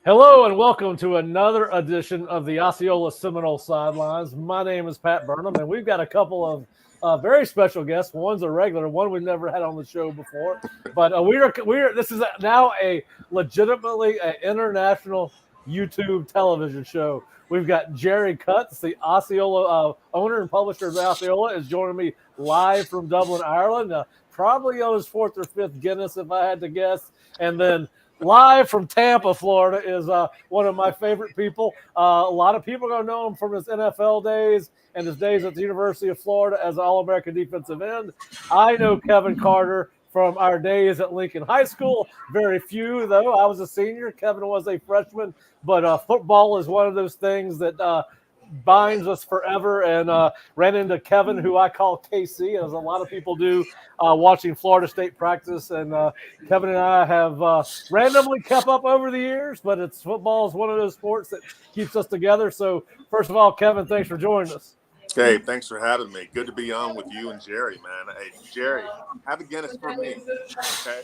Hello and welcome to another edition of the Osceola Seminole Sidelines. My name is Pat Burnham, and we've got a couple of very special guests. One's a regular, one we've never had on the show before. But this is now a legitimately an international YouTube television show. We've got Jerry Cutts, the Osceola owner and publisher of the Osceola, is joining me live from Dublin, Ireland. Probably on his fourth or fifth Guinness, if I had to guess. And then live from Tampa, Florida, is one of my favorite people. A lot of people are going to know him from his NFL days and his days at the University of Florida as an All-American defensive end. I know Kevin Carter from our days at Lincoln High School. Very few, though. I was a senior. Kevin was a freshman. But football is one of those things that binds us forever, and ran into Kevin, who I call KC, as a lot of people do, watching Florida State practice. And Kevin and I have randomly kept up over the years, but football is one of those sports that keeps us together. So first of all, Kevin, thanks for joining us. Hey, thanks for having me. Good to be on with you and Jerry, man. Hey, Jerry, have a Guinness for me, okay?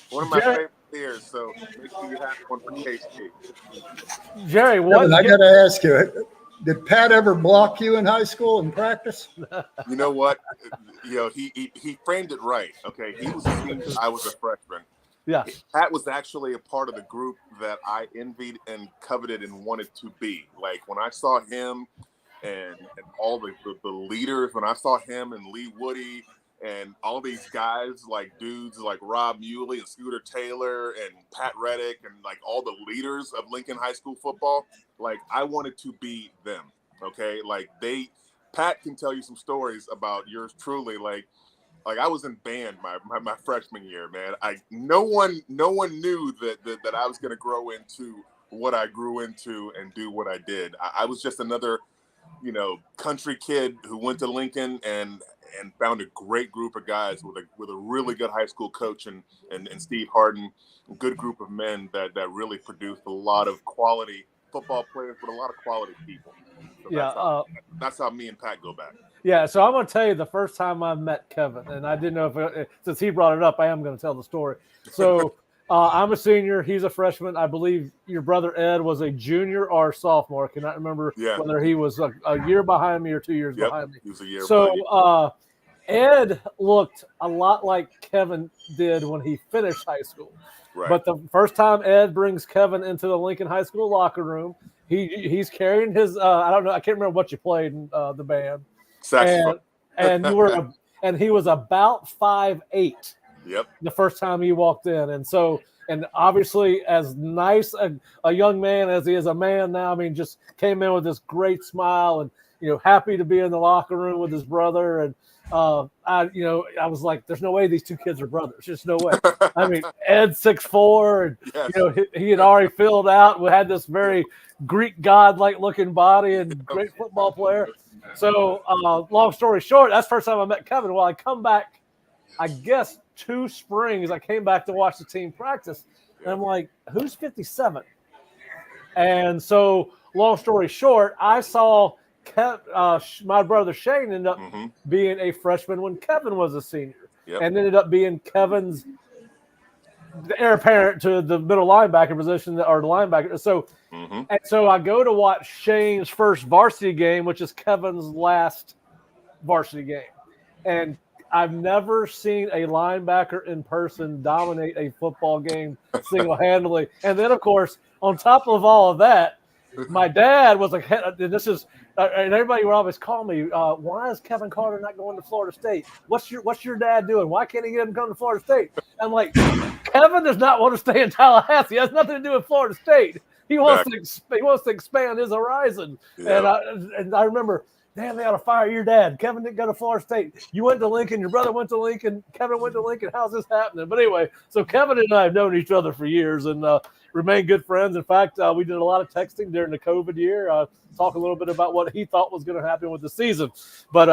One of my favorite beers, so make sure you have one for KC. Jerry, Kevin, I got to ask you, did Pat ever block you in high school in practice? You know what? He framed it right, okay? He was a senior, I was a freshman. Yeah. Pat was actually a part of the group that I envied and coveted and wanted to be. Like, when I saw him and all the leaders, when I saw him and Lee Woody and all these guys, like dudes like Rob Muley and Scooter Taylor and Pat Reddick and like all the leaders of Lincoln High School football, like I wanted to be them. Okay. Like Pat can tell you some stories about yours truly. Like I was in band my freshman year, man. No one knew that I was going to grow into what I grew into and do what I did. I was just another, country kid who went to Lincoln and found a great group of guys with a really good high school coach and Steve Harden, a good group of men that really produced a lot of quality football players, but a lot of quality people. So that's how me and Pat go back. Yeah, so I'm going to tell you the first time I met Kevin, and I didn't know if since he brought it up, I am going to tell the story. So I'm a senior. He's a freshman. I believe your brother Ed was a junior or sophomore. I cannot remember whether he was a year behind me or 2 years behind me. He was a year behind me. Ed looked a lot like Kevin did when he finished high school. Right. But the first time Ed brings Kevin into the Lincoln High School locker room, he's carrying his I don't know, I can't remember what you played in the band. Saxophone. And he was about 5'8". Yep. The first time he walked in. And obviously as nice a young man as he is a man now, I mean, just came in with this great smile and, happy to be in the locker room with his brother. And I was like, there's no way these two kids are brothers. Just no way. I mean, Ed's 6'4", and yes. He had already filled out. We had this very Greek god-like looking body and great football player. So long story short, that's the first time I met Kevin. Well, I come back, I guess 2 springs. I came back to watch the team practice, and I'm like, who's 57? And so long story short, I saw my brother Shane ended up being a freshman when Kevin was a senior, and ended up being Kevin's the heir apparent to the middle linebacker position or the linebacker. So, and so I go to watch Shane's first varsity game, which is Kevin's last varsity game, and I've never seen a linebacker in person dominate a football game single-handedly. And then, of course, on top of all of that, my dad was like, and everybody would always call me, why is Kevin Carter not going to Florida State? What's your dad doing? Why can't he get him to come to Florida State? I'm like, Kevin does not want to stay in Tallahassee. It has nothing to do with Florida State. He wants to expand his horizon. Yeah. And I remember, damn, they ought to fire your dad. Kevin didn't go to Florida State. You went to Lincoln. Your brother went to Lincoln. Kevin went to Lincoln. How's this happening? But anyway, so Kevin and I have known each other for years and remain good friends. In fact, we did a lot of texting during the COVID year. Talk a little bit about what he thought was going to happen with the season. But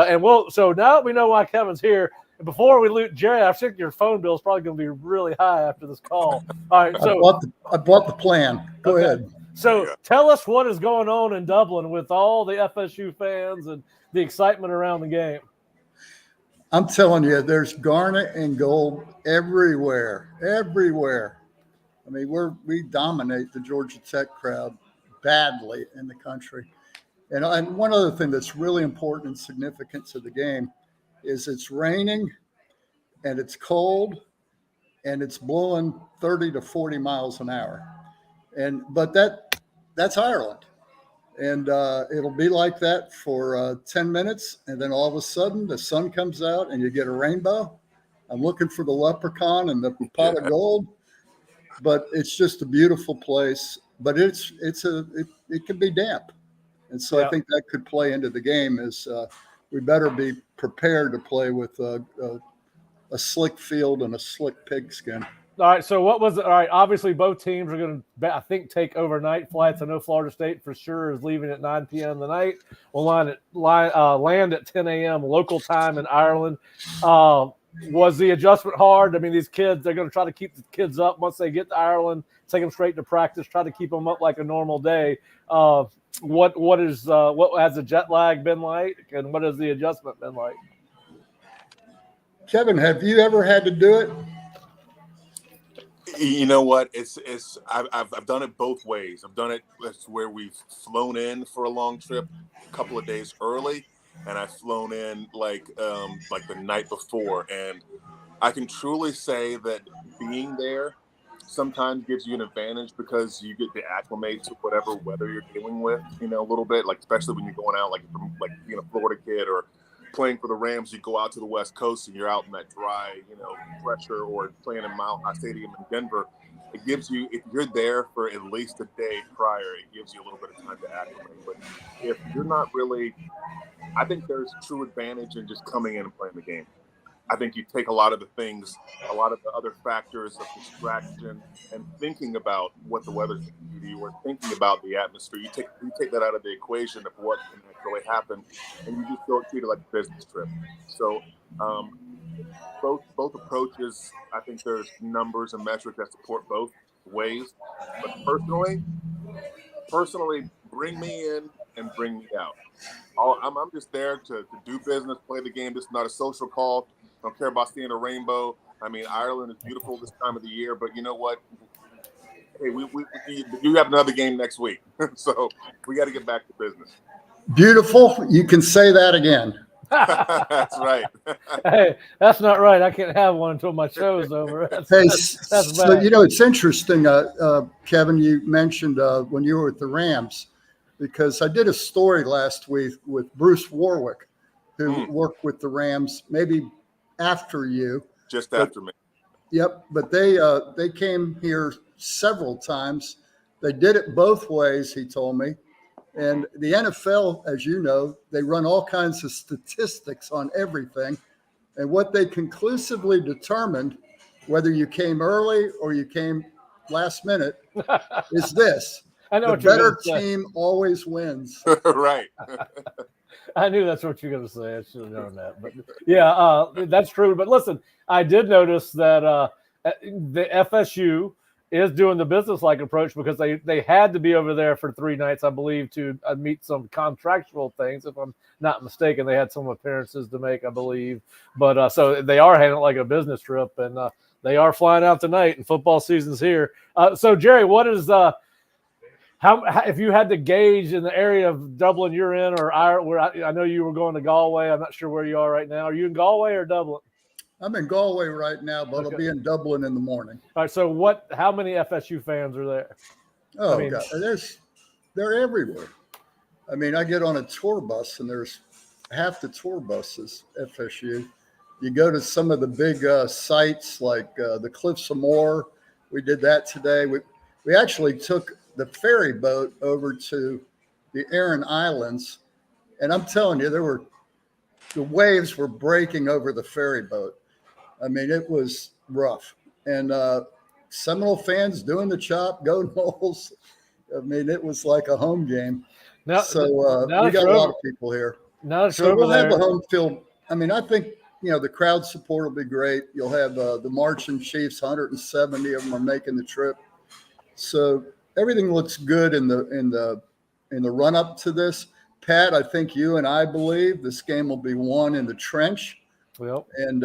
so now that we know why Kevin's here, before we loot Jerry, I think your phone bill is probably going to be really high after this call. All right, so I bought the plan. Go ahead. So tell us what is going on in Dublin with all the FSU fans and the excitement around the game. I'm telling you, there's garnet and gold everywhere. I mean, we dominate the Georgia Tech crowd badly in the country. And one other thing that's really important and significant to the game is it's raining and it's cold and it's blowing 30 to 40 miles an hour. But that's Ireland. And it'll be like that for 10 minutes. And then all of a sudden the sun comes out and you get a rainbow. I'm looking for the leprechaun and the pot of gold. But it's just a beautiful place. But it can be damp. And so I think that could play into the game is we better be prepared to play with a slick field and a slick pigskin. All right, so what was it? All right, obviously both teams are going to, I think, take overnight flights. I know Florida State for sure is leaving at 9 p.m. tonight. We'll land at 10 a.m. local time in Ireland. Was the adjustment hard? I mean, these kids, they're going to try to keep the kids up once they get to Ireland, take them straight to practice, try to keep them up like a normal day. What has the jet lag been like, and what has the adjustment been like? Kevin, have you ever had to do it? You know what? I've done it both ways. I've done it where we've flown in for a long trip a couple of days early, and I've flown in like the night before. And I can truly say that being there sometimes gives you an advantage because you get to acclimate to whatever weather you're dealing with, a little bit, like especially when you're going out, like being a Florida kid or playing for the Rams, you go out to the West Coast and you're out in that dry, pressure, or playing in Mile High Stadium in Denver. It gives you, if you're there for at least a day prior, it gives you a little bit of time to acclimate. But if you're not really, I think there's true advantage in just coming in and playing the game. I think you take a lot of the things, a lot of the other factors of distraction and thinking about what the weather's going to do to you or thinking about the atmosphere. You take that out of the equation of what can actually happen, and you just go treat it like a business trip. So both approaches, I think there's numbers and metrics that support both ways. But personally, bring me in and bring me out. I'm just there to do business, play the game. This is not a social call. I don't care about seeing a rainbow. I mean, Ireland is beautiful this time of the year, but you know what? Hey, you have another game next week, so we got to get back to business. Beautiful. You can say that again. That's right. Hey, that's not right. I can't have one until my show is over. That's So, bad. it's interesting, Kevin, you mentioned when you were with the Rams, because I did a story last week with Bruce Warwick, who worked with the Rams maybe after you. Just after me. Yep. But they came here several times. They did it both ways, he told me. And the NFL, as you know, they run all kinds of statistics on everything. And what they conclusively determined, whether you came early or you came last minute, is this. I know the better team always wins. Right. I knew that's what you were going to say. I should have known that. But yeah, that's true. But listen, I did notice that the FSU is doing the business-like approach because they had to be over there for 3 nights, I believe, to meet some contractual things. If I'm not mistaken, they had some appearances to make, I believe. But so they are handling it like a business trip, and they are flying out tonight, and football season's here. So, Jerry, what is how if you had to gauge in the area of Dublin you're in, or I know you were going to Galway. I'm not sure where you are right now. Are you in Galway or Dublin? I'm in Galway right now, but I'll be in Dublin in the morning. All right. So how many FSU fans are there? Oh, God, they're everywhere. I mean, I get on a tour bus and there's half the tour buses FSU. You go to some of the big sites like the Cliffs of Moher. We did that today. We actually took the ferry boat over to the Aran Islands, and I'm telling you, the waves were breaking over the ferry boat. I mean, it was rough. And Seminole fans doing the chop, go Noles. I mean, it was like a home game. We got a lot of people here. So we'll have a home field. I mean, I think, the crowd support will be great. You'll have the Marching Chiefs, 170 of them are making the trip. So everything looks good in the run up to this. Pat, I think you and I believe this game will be won in the trench. Yep. And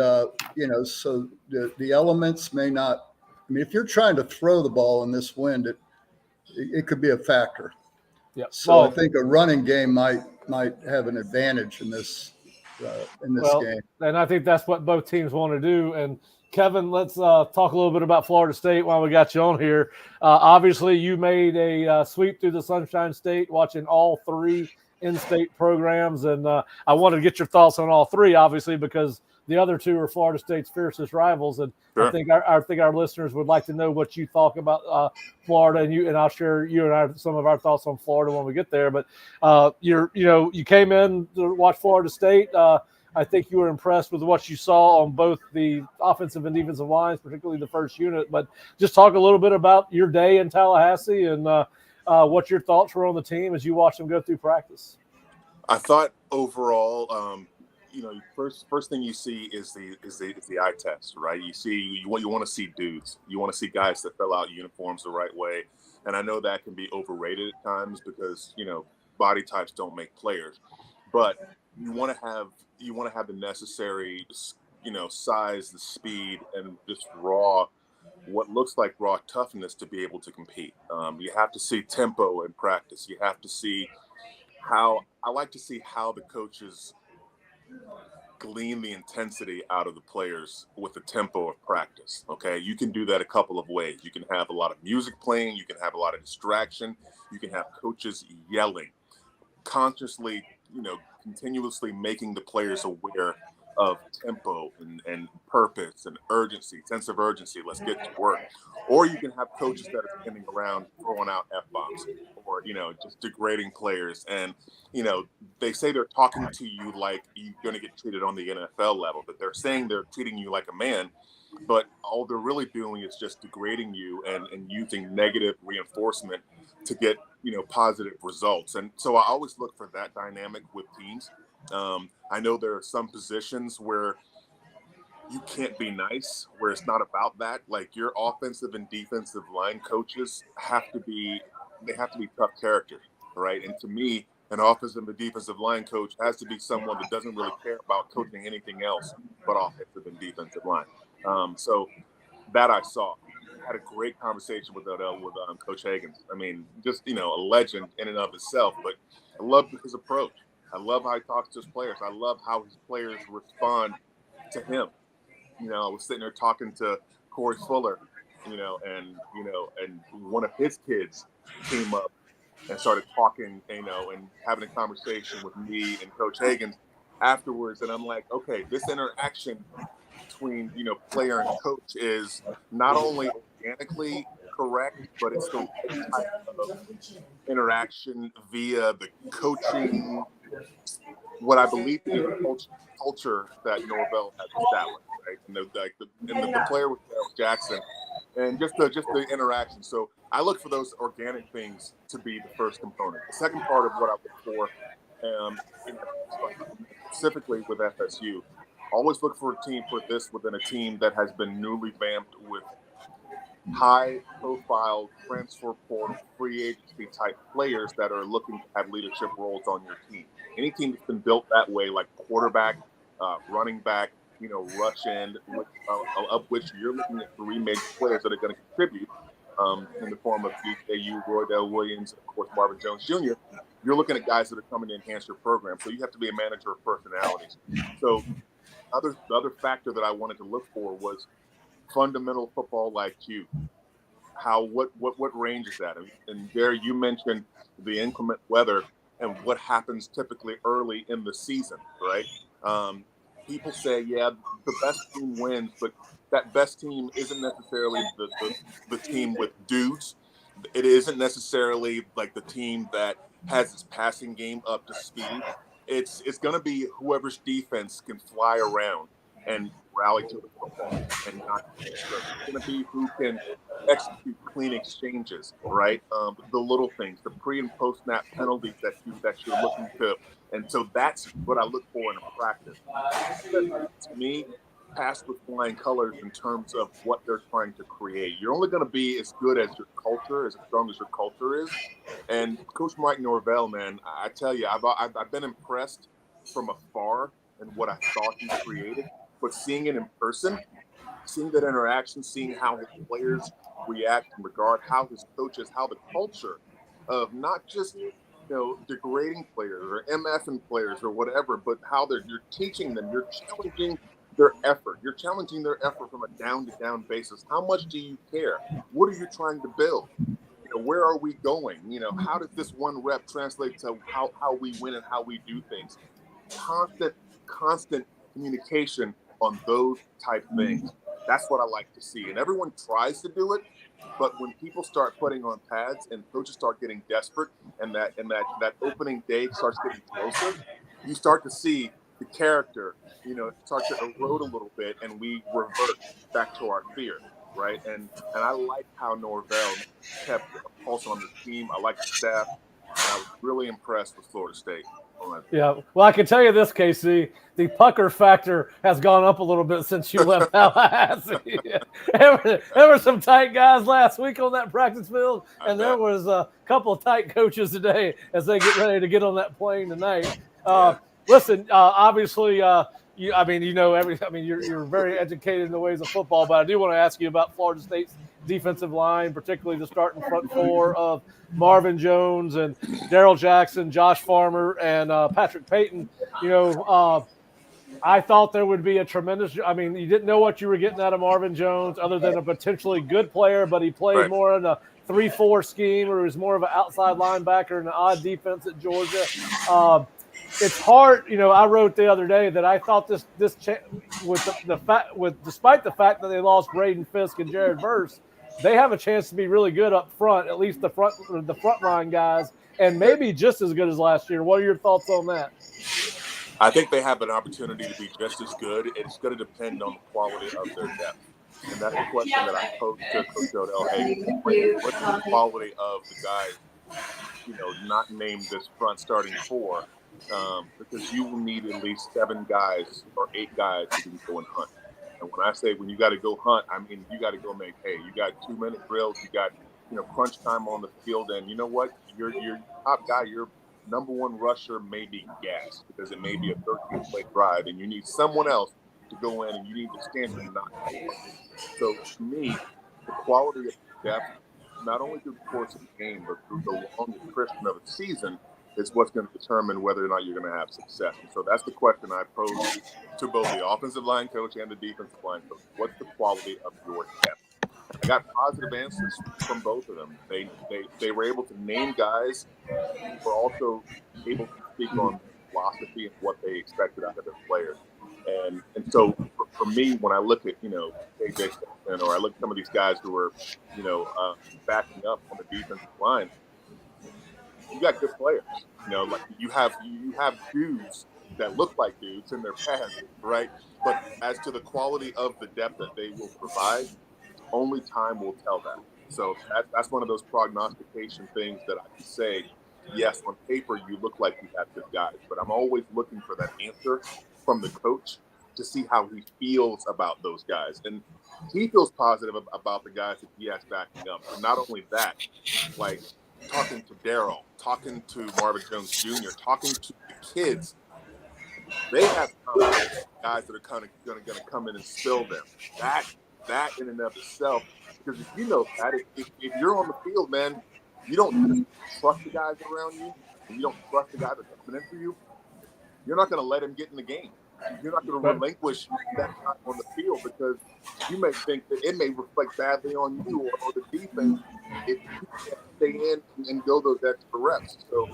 so the elements may not I mean, if you're trying to throw the ball in this wind, it could be a factor. Yep. So I think a running game might have an advantage in this game. And I think that's what both teams want to do. And Kevin, let's talk a little bit about Florida State while we got you on here. Obviously, you made a sweep through the Sunshine State, watching all three in-state programs, and I wanted to get your thoughts on all three, obviously, because the other two are Florida State's fiercest rivals, and sure. I think our listeners would like to know what you thought about Florida, and I'll share some of our thoughts on Florida when we get there. But you came in to watch Florida State. I think you were impressed with what you saw on both the offensive and defensive lines, particularly the first unit. But just talk a little bit about your day in Tallahassee and what your thoughts were on the team as you watched them go through practice. I thought overall, first thing you see is the eye test, right? You want to see dudes. You want to see guys that fill out uniforms the right way. And I know that can be overrated at times because, body types don't make players. But you want to have the necessary, size, the speed, and just what looks like raw toughness to be able to compete. You have to see tempo in practice. You have to see how the coaches glean the intensity out of the players with the tempo of practice. Okay, you can do that a couple of ways. You can have a lot of music playing. You can have a lot of distraction. You can have coaches yelling, consciously, continuously making the players aware of tempo and purpose and urgency, sense of urgency. Let's get to work. Or you can have coaches that are standing around throwing out F-bombs or, just degrading players. And, they say they're talking to you like you're going to get treated on the NFL level, but they're saying they're treating you like a man. But all they're really doing is just degrading you and using negative reinforcement to get, positive results. And so I always look for that dynamic with teams. I know there are some positions where you can't be nice, where it's not about that. Like your offensive and defensive line coaches have to be tough characters, right? And to me, an offensive and defensive line coach has to be someone that doesn't really care about coaching anything else but offensive and defensive line. So that I saw. Had a great conversation with Coach Higgins. I mean, just, a legend in and of itself, but I love his approach. I love how he talks to his players. I love how his players respond to him. I was sitting there talking to Corey Fuller, and one of his kids came up and started talking, and having a conversation with me and Coach Higgins afterwards. And I'm like, okay, this interaction between, player and coach is not only organically correct, but it's the right type of interaction via the coaching, what I believe to be the culture that Norvell has established, right? And the player with Jackson, and just the interaction. So I look for those organic things to be the first component. The second part of what I look for, specifically with FSU, always look for within a team that has been newly vamped with high-profile transfer portal, free agency type players that are looking to have leadership roles on your team. Any team that's been built that way, like quarterback, running back, rush end, of which you're looking at three major players that are going to contribute in the form of DKU, Roydell Williams, and of course Marvin Jones Jr. You're looking at guys that are coming to enhance your program, so you have to be a manager of personalities. So the other factor that I wanted to look for was fundamental football IQ. What range is that? And Gary, you mentioned the inclement weather and what happens typically early in the season, right? People say, yeah, the best team wins, but that best team isn't necessarily the team with dudes. It isn't necessarily like the team that has its passing game up to speed. It's going to be whoever's defense can fly around and rally to the football and not. It's going to be who can execute clean exchanges, right? The little things, the pre and post snap penalties that you're looking to, and so that's what I look for in a practice. To me, pass with flying colors in terms of what they're trying to create. You're only going to be as good as your culture, as strong as your culture is. And Coach Mike Norvell, man, I tell you, I've been impressed from afar in what I thought he created, but seeing it in person, seeing that interaction, seeing how his players react in regard, how his coaches, how the culture of not just degrading players or MFing players or whatever, but how you're teaching them, you're challenging their effort. You're challenging their effort from a down-to-down basis. How much do you care? What are you trying to build? Where are we going? How does this one rep translate to how we win and how we do things? Constant communication on those type things. That's what I like to see. And everyone tries to do it, but when people start putting on pads and coaches start getting desperate and that opening day starts getting closer, you start to see the character, start to erode a little bit, and we revert back to our fear, right? And I like how Norvell kept a pulse on the team. I like the staff, and I was really impressed with Florida State. Yeah, well, I can tell you this, KC, the pucker factor has gone up a little bit since you left Tallahassee. There were some tight guys last week on that practice field, and there was a couple of tight coaches today as they get ready to get on that plane tonight. Listen, obviously, you're very educated in the ways of football, but I do want to ask you about Florida State's defensive line, particularly the starting front four of Marvin Jones and Darrell Jackson, Josh Farmer, and Patrick Payton. I thought there would be a tremendous – you didn't know what you were getting out of Marvin Jones other than a potentially good player, but he played more in a 3-4 scheme, or he was more of an outside linebacker in an odd defense at Georgia. It's hard, I wrote the other day that I thought despite the fact that they lost Braden Fisk and Jared Verse, they have a chance to be really good up front, at least the front line guys, and maybe just as good as last year. What are your thoughts on that? I think they have an opportunity to be just as good. It's going to depend on the quality of their depth. And that's the question that I posed to Coach Odell. Hey, what's the quality of the guys, not named this front starting four? Because you will need at least 7 guys or 8 guys to go and hunt. And when I say when you got to go hunt, I mean you got to go make hay. You got 2-minute drills. You got crunch time on the field, and you know what? Your top guy, your number one rusher may be gassed because it may be a 13-play drive, and you need someone else to go in, and you need to stand and knock. So to me, the quality of depth, not only through the course of the game, but through the long attrition of a season, is what's going to determine whether or not you're going to have success. And so that's the question I pose to both the offensive line coach and the defensive line coach. What's the quality of your depth? I got positive answers from both of them. They were able to name guys who were also able to speak on philosophy and what they expected out of their players. And so for me, when I look at, KJ Sexton, or I look at some of these guys who are, backing up on the defensive line, you got good players. Like you have dudes that look like dudes in their past, right? But as to the quality of the depth that they will provide, only time will tell that. So that's one of those prognostication things that I can say, yes, on paper you look like you have good guys, but I'm always looking for that answer from the coach to see how he feels about those guys. And he feels positive about the guys that he has backing up. And not only that, like talking to Darrell, talking to Marvin Jones Jr., talking to the kids, they have guys that are kind of going to come in and spill them. That in and of itself, because if you know that, if you're on the field, man, you don't trust the guys around you, and you don't trust the guys that are coming in for you, you're not going to let him get in the game. You're not going to relinquish that time on the field because you may think that it may reflect badly on you or the defense if you can't stay in and go those extra reps. So,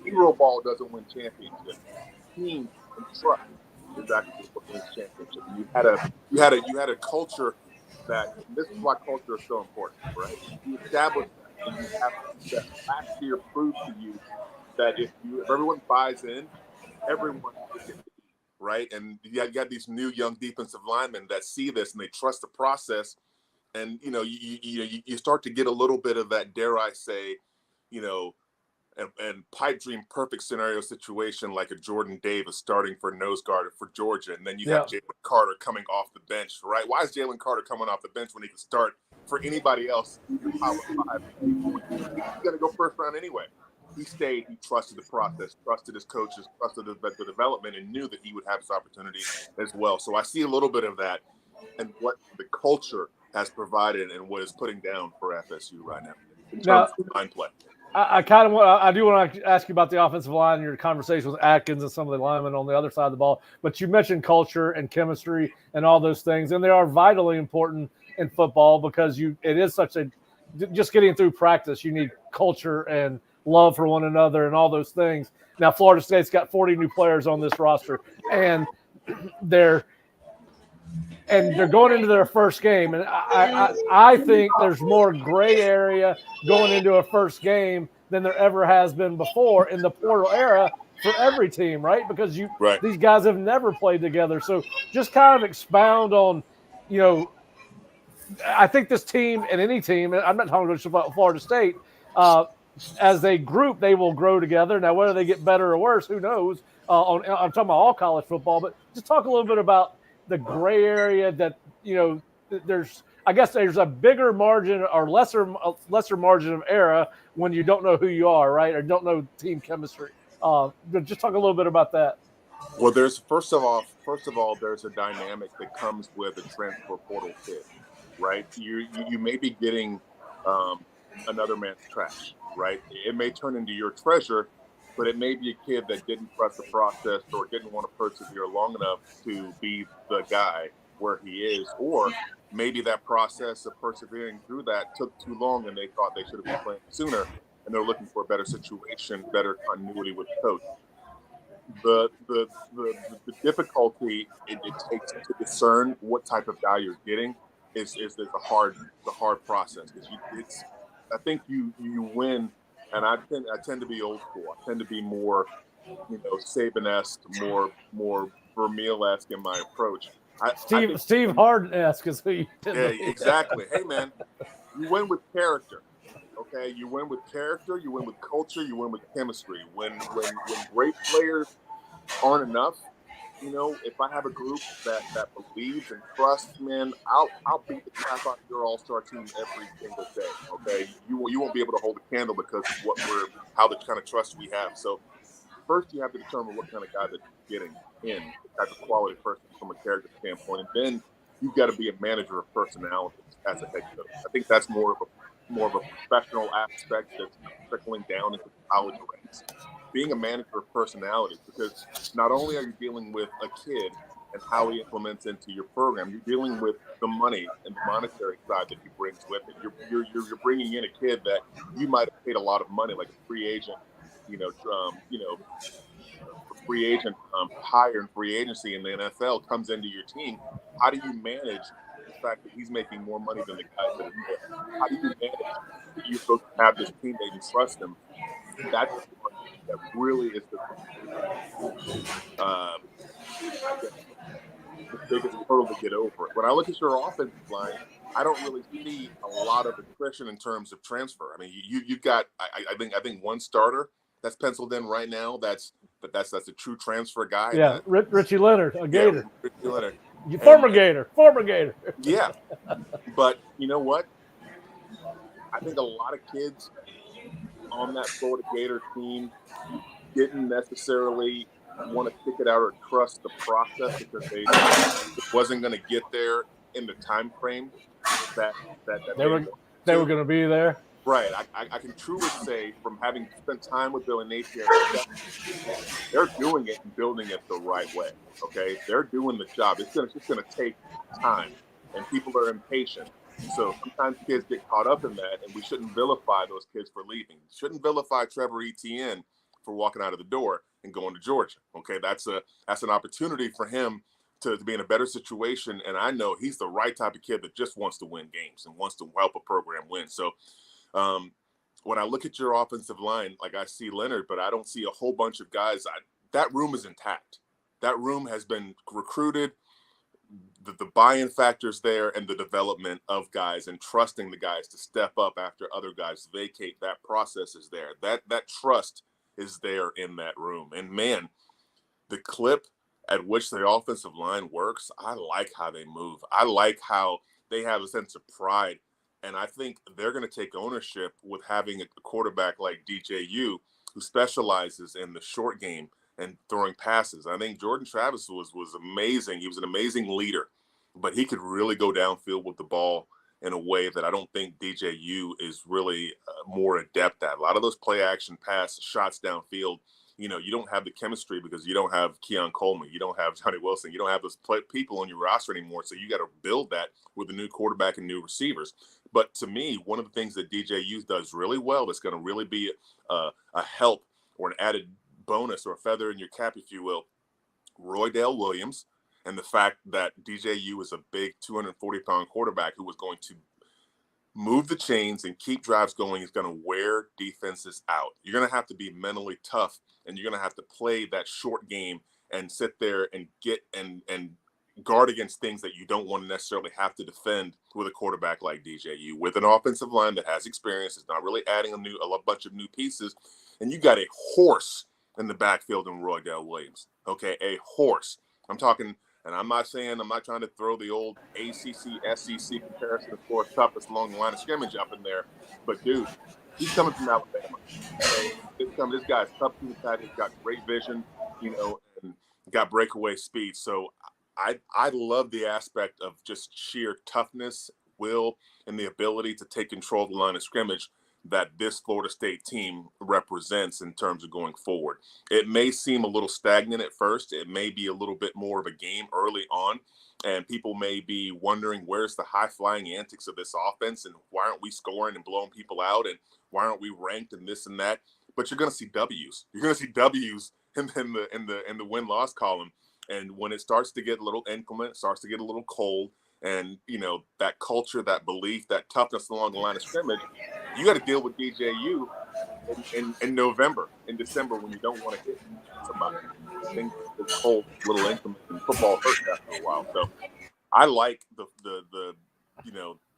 hero ball doesn't win championships. Team and trust is actually what wins championships. You had a culture that, this is why culture is so important, right? You establish that, and you have that last year proved to you that if everyone buys in, everyone gets it, right? And you got these new young defensive linemen that see this and they trust the process, and you start to get a little bit of that, dare I say, and pipe dream perfect scenario situation like a Jordan Davis starting for nose guard for Georgia, and then you have Jalen Carter coming off the bench, right? Why is Jalen Carter coming off the bench when he can start for anybody else in Power 5? He's going to go first round anyway. he stayed, he trusted the process, trusted his coaches, trusted the development, and knew that he would have his opportunity as well. So I see a little bit of that and what the culture has provided and what is putting down for FSU right now in terms of line play. I do want to ask you about the offensive line and your conversation with Atkins and some of the linemen on the other side of the ball. But you mentioned culture and chemistry and all those things, and they are vitally important in football because it is such a just getting through practice. You need culture and love for one another and all those things. Now, Florida State's got 40 new players on this roster, and they're going into their first game. And I think there's more gray area going into a first game than there ever has been before in the portal era for every team, right? Because these guys have never played together. So just kind of expound on, I think this team and any team, and I'm not talking just about Florida State, as a group, they will grow together. Now, whether they get better or worse, who knows? I'm talking about all college football, but just talk a little bit about the gray area that, there's a bigger margin or lesser margin of error when you don't know who you are, right? Or don't know team chemistry. Just talk a little bit about that. Well, there's first of all, there's a dynamic that comes with a transfer portal kid, right? You may be getting another man's trash, right? It may turn into your treasure, but it may be a kid that didn't trust the process or didn't want to persevere long enough to be the guy where he is, or maybe that process of persevering through that took too long and they thought they should have been playing sooner, and they're looking for a better situation, better continuity with the coach. The difficulty it takes to discern what type of guy you're getting is the hard process. I think you win, and I tend to be old school. I tend to be more, Saban-esque, more Vermeil-esque in my approach. Steve Harden-esque is who you tend to be. Exactly. Hey, man, you win with character. Okay, you win with character, you win with culture, you win with chemistry. When great players aren't enough, if I have a group that believes and trusts, man, I'll beat the crap out of your all-star team every single day. Okay, you won't be able to hold a candle because of how the kind of trust we have. So first, you have to determine what kind of guy that you're getting in, the type of quality person from a character standpoint, and then you've got to be a manager of personalities as a head coach. I think that's more of a professional aspect that's trickling down into the college ranks. Being a manager of personalities, because not only are you dealing with a kid and how he implements into your program, you're dealing with the money and the monetary side that he brings with it. You're bringing in a kid that you might have paid a lot of money, like a free agent, free agent hire in free agency in the NFL comes into your team. How do you manage the fact that he's making more money than the guys that are there? How do you manage that you're supposed to have this teammate and trust him? That's the part that really is the biggest hurdle to get over. When I look at your offensive line, I don't really see a lot of attrition in terms of transfer. I mean, you've got I think one starter that's penciled in right now. That's a true transfer guy. Yeah, Richie Leonard, a Gator. Yeah, Richie Leonard. Former Gator. Yeah, but you know what? I think a lot of kids on that Florida Gator team didn't necessarily want to stick it out or trust the process because it wasn't going to get there in the time frame that they were going to be there. Right. I can truly say, from having spent time with Bill and Napier, they're doing it and building it the right way. Okay, they're doing the job. It's just going to take time, and people are impatient. So sometimes kids get caught up in that, and we shouldn't vilify those kids for leaving. Shouldn't vilify Trevor Etienne for walking out of the door and going to Georgia. Okay, that's an opportunity for him to be in a better situation, and I know he's the right type of kid that just wants to win games and wants to help a program win. So when I look at your offensive line, like I see Leonard, but I don't see a whole bunch of guys. That room is intact. That room has been recruited. The buy-in factors there and the development of guys and trusting the guys to step up after other guys vacate, that process is there. That trust is there in that room. And man, the clip at which the offensive line works, I like how they move. I like how they have a sense of pride. And I think they're going to take ownership with having a quarterback like DJU who specializes in the short game and throwing passes. I think Jordan Travis was amazing. He was an amazing leader, but he could really go downfield with the ball in a way that I don't think DJU is really more adept at. A lot of those play action pass shots downfield, you don't have the chemistry because you don't have Keon Coleman, you don't have Johnny Wilson, you don't have those people on your roster anymore. So you got to build that with a new quarterback and new receivers. But to me, one of the things that DJU does really well that's going to really be a help or an added bonus or a feather in your cap, if you will, Roydale Williams, and the fact that DJU is a big 240-pound quarterback who was going to move the chains and keep drives going is going to wear defenses out. You're going to have to be mentally tough, and you're going to have to play that short game and sit there and get and guard against things that you don't want to necessarily have to defend with a quarterback like DJU, with an offensive line that has experience. It's not really adding a bunch of new pieces, and you got a horse in the backfield in Roydale Williams. Okay, a horse. I'm talking. And I'm not trying to throw the old ACC, SEC comparison for toughest along the line of scrimmage up in there. But, dude, he's coming from Alabama. This guy's tough to the side. He's got great vision, and got breakaway speed. So I love the aspect of just sheer toughness, will, and the ability to take control of the line of scrimmage that this Florida State team represents in terms of going forward. It may seem a little stagnant at first. It may be a little bit more of a game early on, and people may be wondering where's the high-flying antics of this offense and why aren't we scoring and blowing people out and why aren't we ranked and this and that. But you're going to see W's. You're going to see W's in the win-loss column. And when it starts to get a little inclement, starts to get a little cold, and, that culture, that belief, that toughness along the line of scrimmage, you got to deal with DJU in November, in December, when you don't want to hit somebody. Things get cold, little inclement, and football hurts after a while. So I like the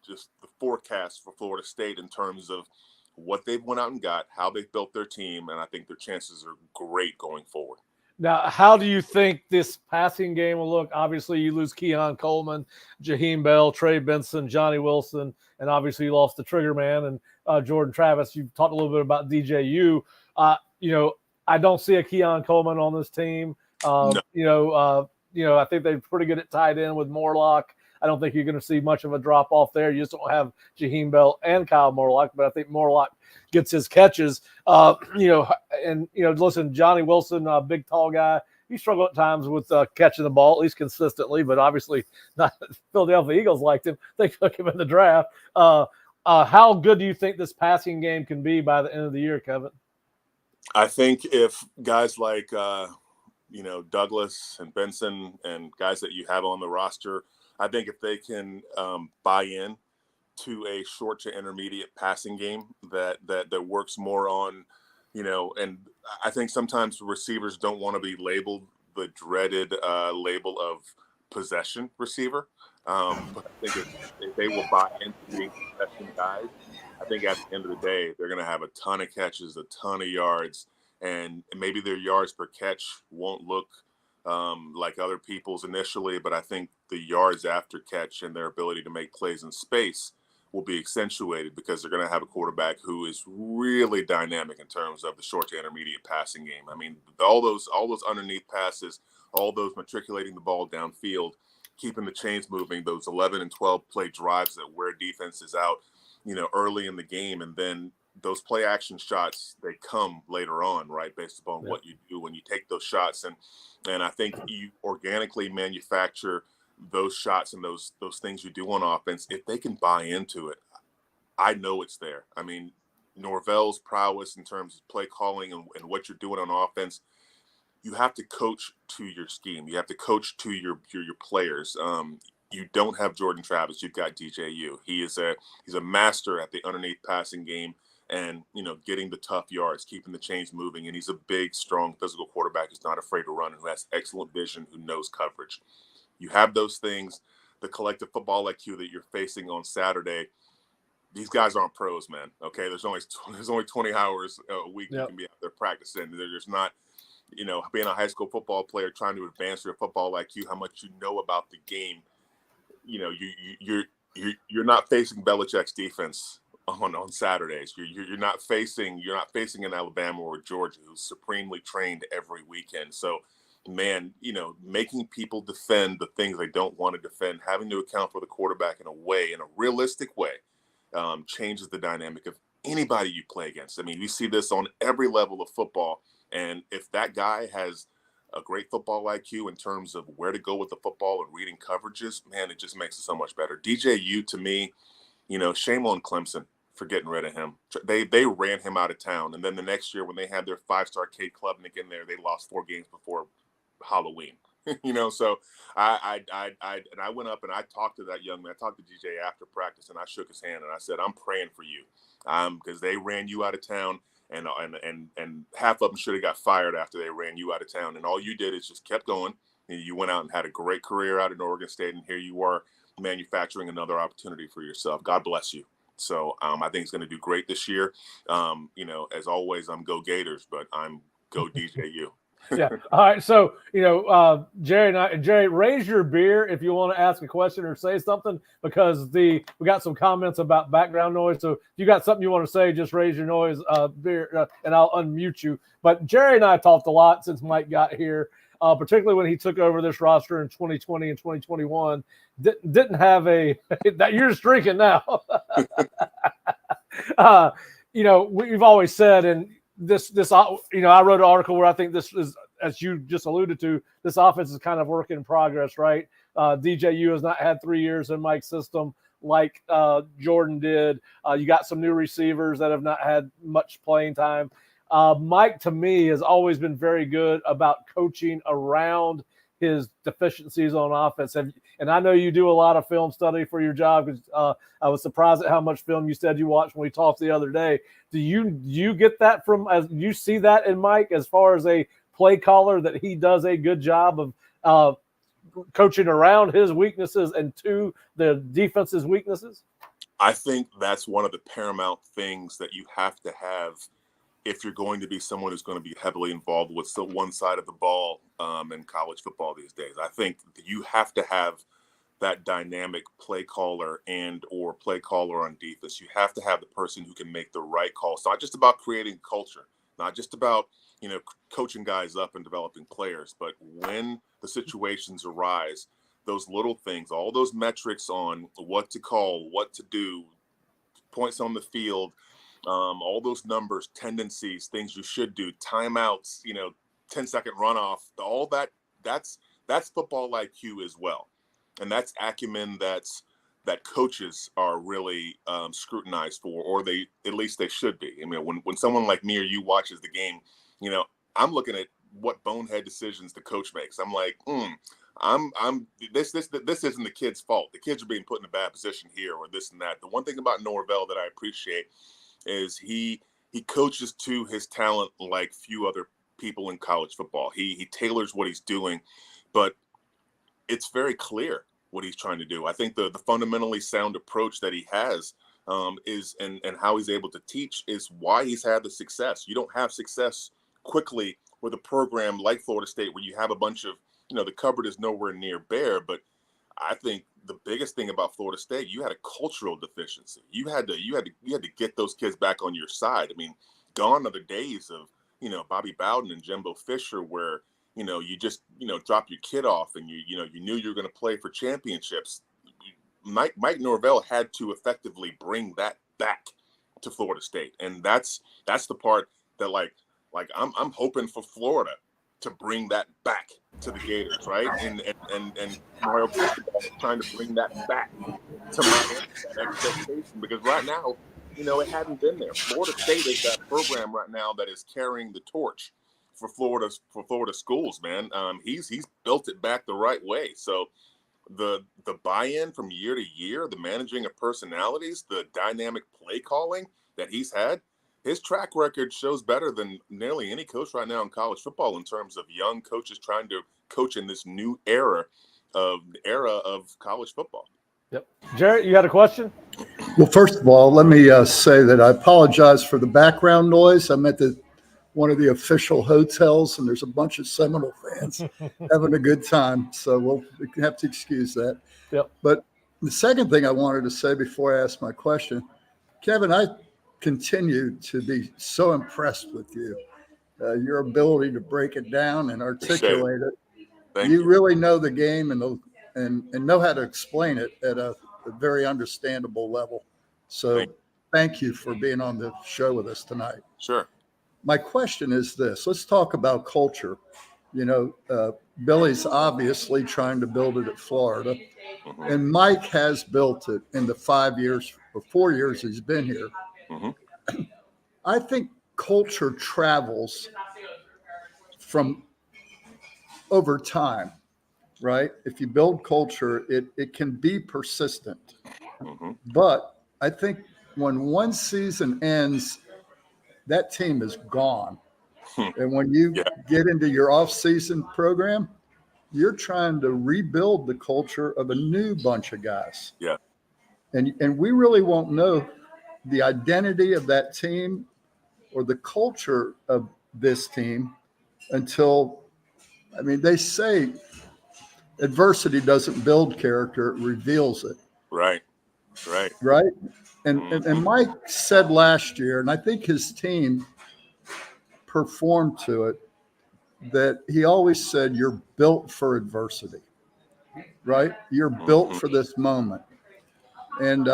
just the forecast for Florida State in terms of what they've went out and got, how they've built their team, and I think their chances are great going forward. Now, how do you think this passing game will look? Obviously, you lose Keon Coleman, Jaheim Bell, Trey Benson, Johnny Wilson, and obviously you lost the trigger man and Jordan Travis. You've talked a little bit about DJU. I don't see a Keon Coleman on this team. No. I think they're pretty good at tight end with Morlock. I don't think you're going to see much of a drop off there. You just don't have Jaheim Bell and Kyle Morlock, but I think Morlock gets his catches. Listen, Johnny Wilson, a big tall guy, he struggled at times with catching the ball, at least consistently, but obviously not. Philadelphia Eagles liked him. They took him in the draft. How good do you think this passing game can be by the end of the year, Kevin? I think if guys like Douglas and Benson and guys that you have on the roster, I think if they can buy in to a short to intermediate passing game that works more on, and I think sometimes receivers don't want to be labeled the dreaded label of possession receiver. But I think if they will buy into being possession guys, I think at the end of the day, they're going to have a ton of catches, a ton of yards, and maybe their yards per catch won't look like other people's initially, but I think the yards after catch and their ability to make plays in space will be accentuated because they're going to have a quarterback who is really dynamic in terms of the short to intermediate passing game. I mean, all those underneath passes, all those matriculating the ball downfield, keeping the chains moving, those 11 and 12 play drives that wear defenses out, early in the game, and then those play action shots, they come later on, right, based upon what you do when you take those shots. And I think you organically manufacture those shots and those things you do on offense. If they can buy into it, I know it's there. I mean, Norvell's prowess in terms of play calling and what you're doing on offense, you have to coach to your scheme. You have to coach to your players. You don't have Jordan Travis. You've got DJU. He's a master at the underneath passing game and, getting the tough yards, keeping the chains moving. And he's a big, strong, physical quarterback who's not afraid to run and who has excellent vision, who knows coverage. You have those things, the collective football IQ that you're facing on Saturday. These guys aren't pros, man. Okay, there's only 20 hours a week you can be out there practicing. There's not, being a high school football player trying to advance your football IQ, how much you know about the game. You're not facing Belichick's defense on Saturdays. You're not facing an Alabama or Georgia who's supremely trained every weekend. So, man, making people defend the things they don't want to defend, having to account for the quarterback in a realistic way, changes the dynamic of anybody you play against. I mean, we see this on every level of football. And if that guy has a great football IQ in terms of where to go with the football and reading coverages, man, it just makes it so much better. DJU, to me, shame on Clemson for getting rid of him. They ran him out of town. And then the next year when they had their 5-star Kate Klubnik in there, they lost 4 games before Halloween. So I went up and I talked to that young man. I talked to DJ after practice and I shook his hand and I said, I'm praying for you because they ran you out of town. And half of them should have got fired after they ran you out of town. And all you did is just kept going. And you went out and had a great career out in Oregon State. And here you are manufacturing another opportunity for yourself. God bless you. So I think it's going to do great this year. As always, I'm go Gators, but I'm go DJU. Yeah. All right. So, Jerry, raise your beer if you want to ask a question or say something, because we got some comments about background noise. So if you got something you want to say, just raise your noise beer and I'll unmute you. But Jerry and I talked a lot since Mike got here, particularly when he took over this roster in 2020 and 2021. Didn't have that you're just drinking now. We've always said, and this I wrote an article where I think this is, as you just alluded to, this offense is kind of work in progress, right? DJU has not had 3 years in Mike's system like Jordan did. You got some new receivers that have not had much playing time. Mike, to me, has always been very good about coaching around his deficiencies on offense. And I know you do a lot of film study for your job, because I was surprised at how much film you said you watched when we talked the other day. Do you get that as you see that in Mike as far as a play caller, that he does a good job of coaching around his weaknesses and to the defense's weaknesses? I think that's one of the paramount things that you have to have if you're going to be someone who's going to be heavily involved with one side of the ball in college football these days. I think you have to have that dynamic play caller or play caller on defense. You have to have the person who can make the right calls. It's not just about creating culture, not just about coaching guys up and developing players, but when the situations arise, those little things, all those metrics on what to call, what to do, points on the field, all those numbers, tendencies, things you should do, timeouts, 10-second runoff, all that's football IQ as well. And that's acumen that coaches are really scrutinized for, or at least they should be. I mean, when someone like me or you watches the game, I'm looking at what bonehead decisions the coach makes. I'm like, this isn't the kid's fault. The kids are being put in a bad position here, or this and that. The one thing about Norvell that I appreciate is he coaches to his talent like few other people in college football. He tailors what he's doing, but it's very clear what he's trying to do. I think the fundamentally sound approach that he has is and how he's able to teach is why he's had the success. You don't have success quickly with a program like Florida State where you have a bunch of, the cupboard is nowhere near bare. But I think the biggest thing about Florida State, you had a cultural deficiency. You had to get those kids back on your side. I mean, gone are the days of, Bobby Bowden and Jimbo Fisher where, you just, drop your kid off and you knew you were going to play for championships. Mike Norvell had to effectively bring that back to Florida State. And that's the part that like I'm hoping for Florida to bring that back to the Gators, right? And Mario Cristobal is trying to bring that back to my expectation, because right now, it hadn't been there. Florida State is that program right now that is carrying the torch for Florida schools, man. He's built it back the right way. So the buy-in from year to year, the managing of personalities, the dynamic play calling that he's had, his track record shows better than nearly any coach right now in college football in terms of young coaches trying to coach in this new era of college football. Yep. Jarrett, you had a question? Well, first of all, let me say that I apologize for the background noise. I'm at one of the official hotels, and there's a bunch of Seminole fans having a good time. So we'll have to excuse that. Yep. But the second thing I wanted to say before I ask my question, Kevin, I continue to be so impressed with you. Your ability to break it down and articulate it. Thank You you. really know the game and know how to explain it at a very understandable level. So thank you for being on the show with us tonight. Sure. My question is this. Let's talk about culture. Billy's obviously trying to build it at Florida, Mm-hmm. and Mike has built it in the 5 years or 4 years he's been here. Mm-hmm. I think culture travels from over time, right? If you build culture, it can be persistent. Mm-hmm. But I think when one season ends, that team is gone. And when you get into your off-season program, you're trying to rebuild the culture of a new bunch of guys. Yeah. And we really won't know the identity of that team or the culture of this team until, they say adversity doesn't build character, it reveals it. Right. Right. And Mm-hmm. Mike said last year, and I think his team performed to it, that he always said, you're built for adversity, right? You're built for this moment. And,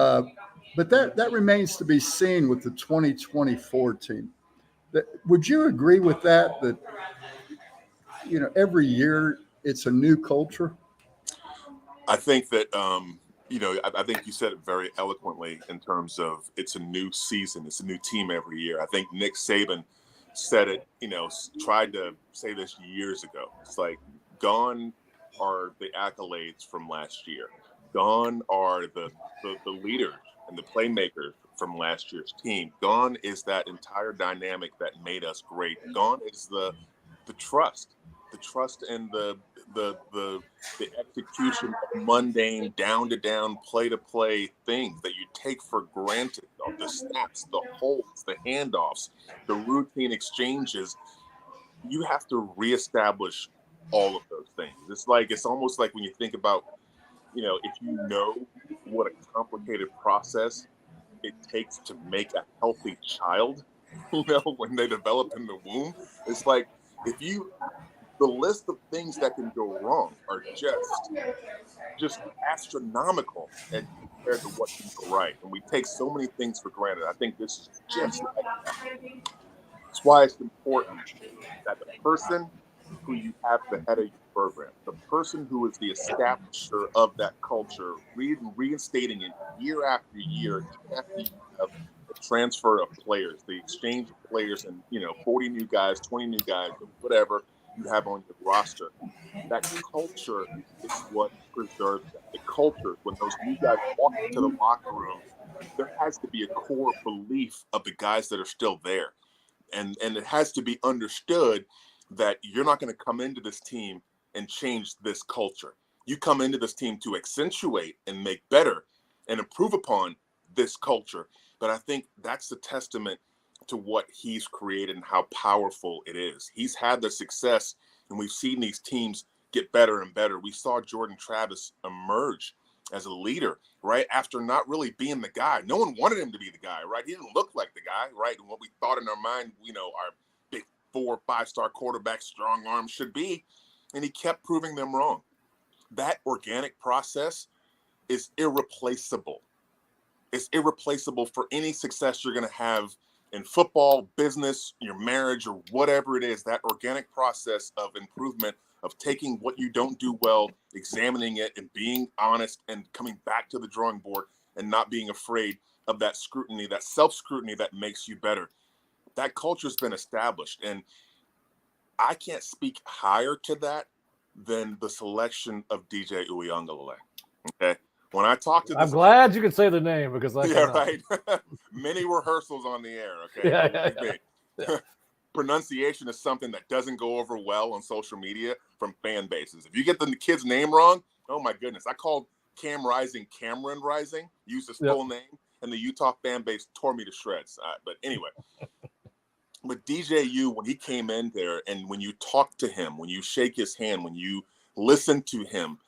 but that remains to be seen with the 2024 team. Would you agree with that every year it's a new culture? I think that, I think you said it very eloquently in terms of it's a new season. It's a new team every year. I think Nick Saban said it, tried to say this years ago. It's like, gone are the accolades from last year. Gone are the leaders and the playmakers from last year's team. Gone is that entire dynamic that made us great. Gone is the trust and the execution of mundane, down to down, play to play things that you take for granted. The snaps, the holds, the handoffs, the routine exchanges. You have to reestablish all of those things. It's almost like when you think about, if you know what a complicated process it takes to make a healthy child, when they develop in the womb, it's like, the list of things that can go wrong are just astronomical and compared to what can go right. And we take so many things for granted. I think this is just like that. That's why it's important that the person who you have at the head of your program, the person who is the establisher of that culture, reinstating it year after year, after year of the transfer of players, the exchange of players, and 40 new guys, 20 new guys, whatever you have on your roster. That culture is what preserves that. The culture, when those new guys walk into the locker room, there has to be a core belief of the guys that are still there. And it has to be understood that you're not going to come into this team and change this culture. You come into this team to accentuate and make better and improve upon this culture. But I think that's the testament to what he's created and how powerful it is. He's had the success, and we've seen these teams get better and better. We saw Jordan Travis emerge as a leader, right? After not really being the guy. No one wanted him to be the guy, right? He didn't look like the guy, right? And what we thought in our mind, our big 4 or 5-star quarterback, strong arm should be. And he kept proving them wrong. That organic process is irreplaceable. It's irreplaceable for any success you're going to have in football, business, your marriage, or whatever it is. That organic process of improvement, of taking what you don't do well, examining it, and being honest, and coming back to the drawing board and not being afraid of that scrutiny, that self-scrutiny that makes you better. That culture's been established. And I can't speak higher to that than the selection of DJ Uiagalelei. Okay? When I talk to this, I'm glad you can say the name because right. Many rehearsals on the air. Okay. Yeah. Pronunciation is something that doesn't go over well on social media from fan bases. If you get the kid's name wrong, oh my goodness. I called Cam Rising Cameron Rising, used his full name, and the Utah fan base tore me to shreds. But anyway, with DJU, when he came in there, and when you talk to him, when you shake his hand, when you listen to him,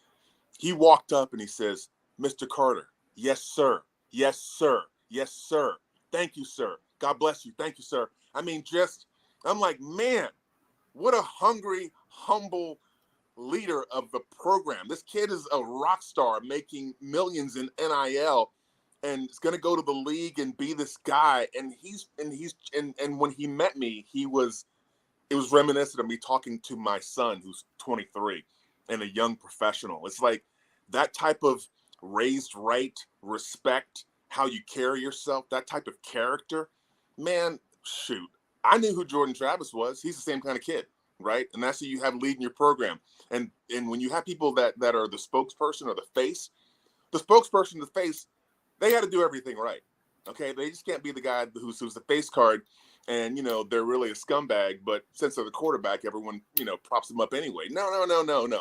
he walked up and he says, "Mr. Carter, yes, sir. Yes, sir. Yes, sir." Thank you, sir. God bless you. Thank you, sir. I mean, I'm like, man, what a hungry, humble leader of the program. This kid is a rock star making millions in NIL and is going to go to the league and be this guy. And when he met me, it was reminiscent of me talking to my son, who's 23 and a young professional. It's like that type of raised right, respect, how you carry yourself, that type of character, man, shoot. I knew who Jordan Travis was. He's the same kind of kid, right? And that's who you have leading your program. And when you have people that are the spokesperson or the face, they got to do everything right. Okay, they just can't be the guy who's the face card, and they're really a scumbag. But since they're the quarterback, everyone props them up anyway. No.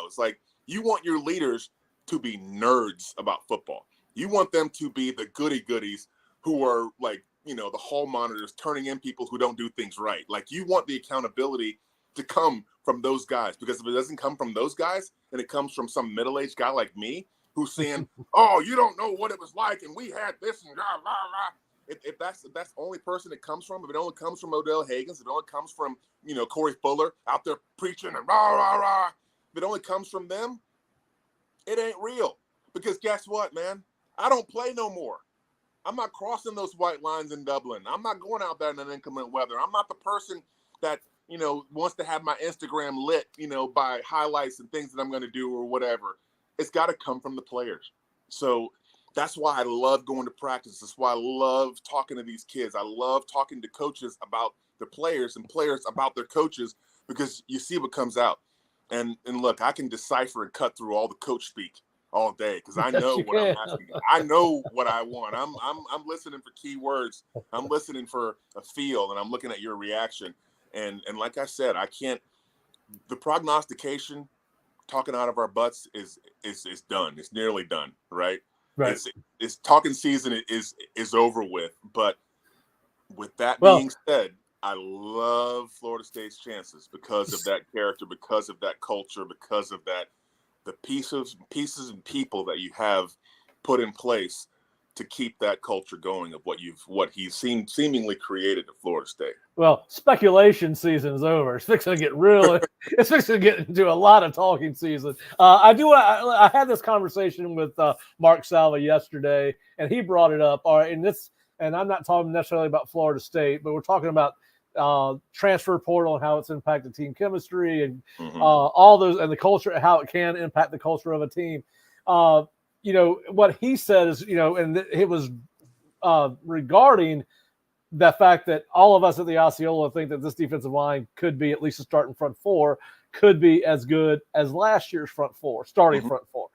It's like you want your leaders to be nerds about football. You want them to be the goody goodies who are like the hall monitors turning in people who don't do things right. Like you want the accountability to come from those guys, because if it doesn't come from those guys and it comes from some middle-aged guy like me who's saying, "Oh, you don't know what it was like, and we had this and blah blah blah." If that's the only person it comes from, if it only comes from Odell Haggins, if it only comes from Corey Fuller out there preaching and rah rah rah, if it only comes from them, it ain't real. Because guess what, man? I don't play no more. I'm not crossing those white lines in Dublin. I'm not going out there in an inclement weather. I'm not the person that wants to have my Instagram lit by highlights and things that I'm going to do or whatever. It's got to come from the players. So that's why I love going to practice. That's why I love talking to these kids. I love talking to coaches about the players and players about their coaches, because you see what comes out. And look, I can decipher and cut through all the coach speak all day, because I know what I'm asking. I know what I want. I'm listening for key words. I'm listening for a feel, and I'm looking at your reaction. And like I said, the prognostication, talking out of our butts is done. It's nearly done, right? Right. It's talking season is over with. But with that being said, I love Florida State's chances because of that character, because of that culture, because of that the pieces and people that you have put in place to keep that culture going of what he's seemingly created at Florida State. Well, speculation season is over. It's fixing to get it's fixing to get into a lot of talking season. I had this conversation with Mark Salva yesterday, and he brought it up. All right, and I'm not talking necessarily about Florida State, but we're talking about transfer portal and how it's impacted team chemistry and all those, and the culture, how it can impact the culture of a team. What he said is, and it was regarding the fact that all of us at the Osceola think that this defensive line could be at least a starting front four, could be as good as last year's front four, starting front four.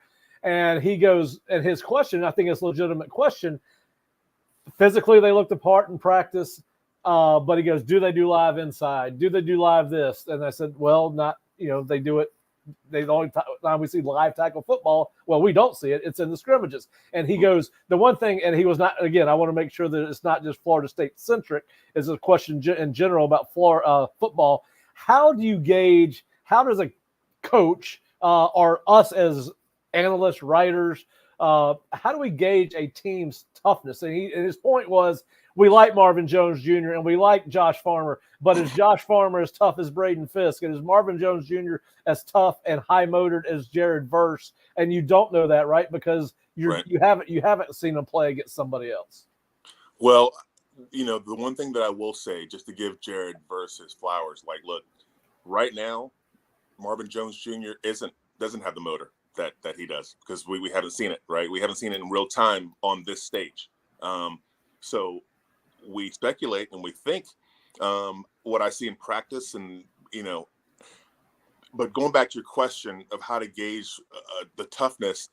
And he goes, and his question, I think it's a legitimate question. Physically, they looked apart in practice, but he goes, do they do live inside? Do they do live this? And I said, well, not, they do it. The only time we see live tackle football, well, we don't see it. It's in the scrimmages. And he goes, the one thing, and he was not, again, I want to make sure that it's not just Florida State centric. It's a question in general about Florida football. How do you gauge, how does a coach or us as analysts, writers, how do we gauge a team's toughness? And his point was, we like Marvin Jones Jr. and we like Josh Farmer, but is Josh Farmer as tough as Braden Fisk? And is Marvin Jones Jr. as tough and high-motored as Jared Verse? And you don't know that, right? Because you haven't seen him play against somebody else. Well, the one thing that I will say, just to give Jared Verse his flowers, like, look, right now, Marvin Jones Jr. doesn't have the motor that he does, because we haven't seen it, right? We haven't seen it in real time on this stage. So we speculate and we think what I see in practice, and but going back to your question of how to gauge the toughness,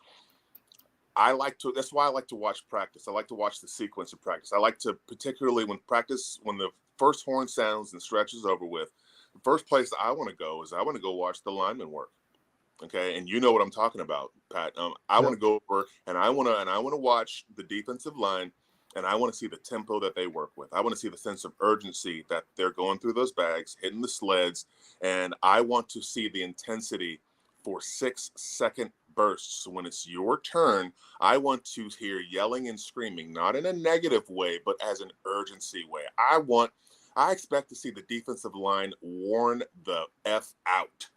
that's why I like to watch practice. I like to watch the sequence of practice. I like to, particularly when the first horn sounds and stretch is over with, the first place I want to go is I want to go watch the lineman work. Okay, and you know what I'm talking about, Pat. I want to go over and I want to watch the defensive line. And I want to see the tempo that they work with. I want to see the sense of urgency that they're going through those bags, hitting the sleds. And I want to see the intensity for 6-second bursts, when it's your turn, I want to hear yelling and screaming, not in a negative way, but as an urgency way. I expect to see the defensive line worn the F out,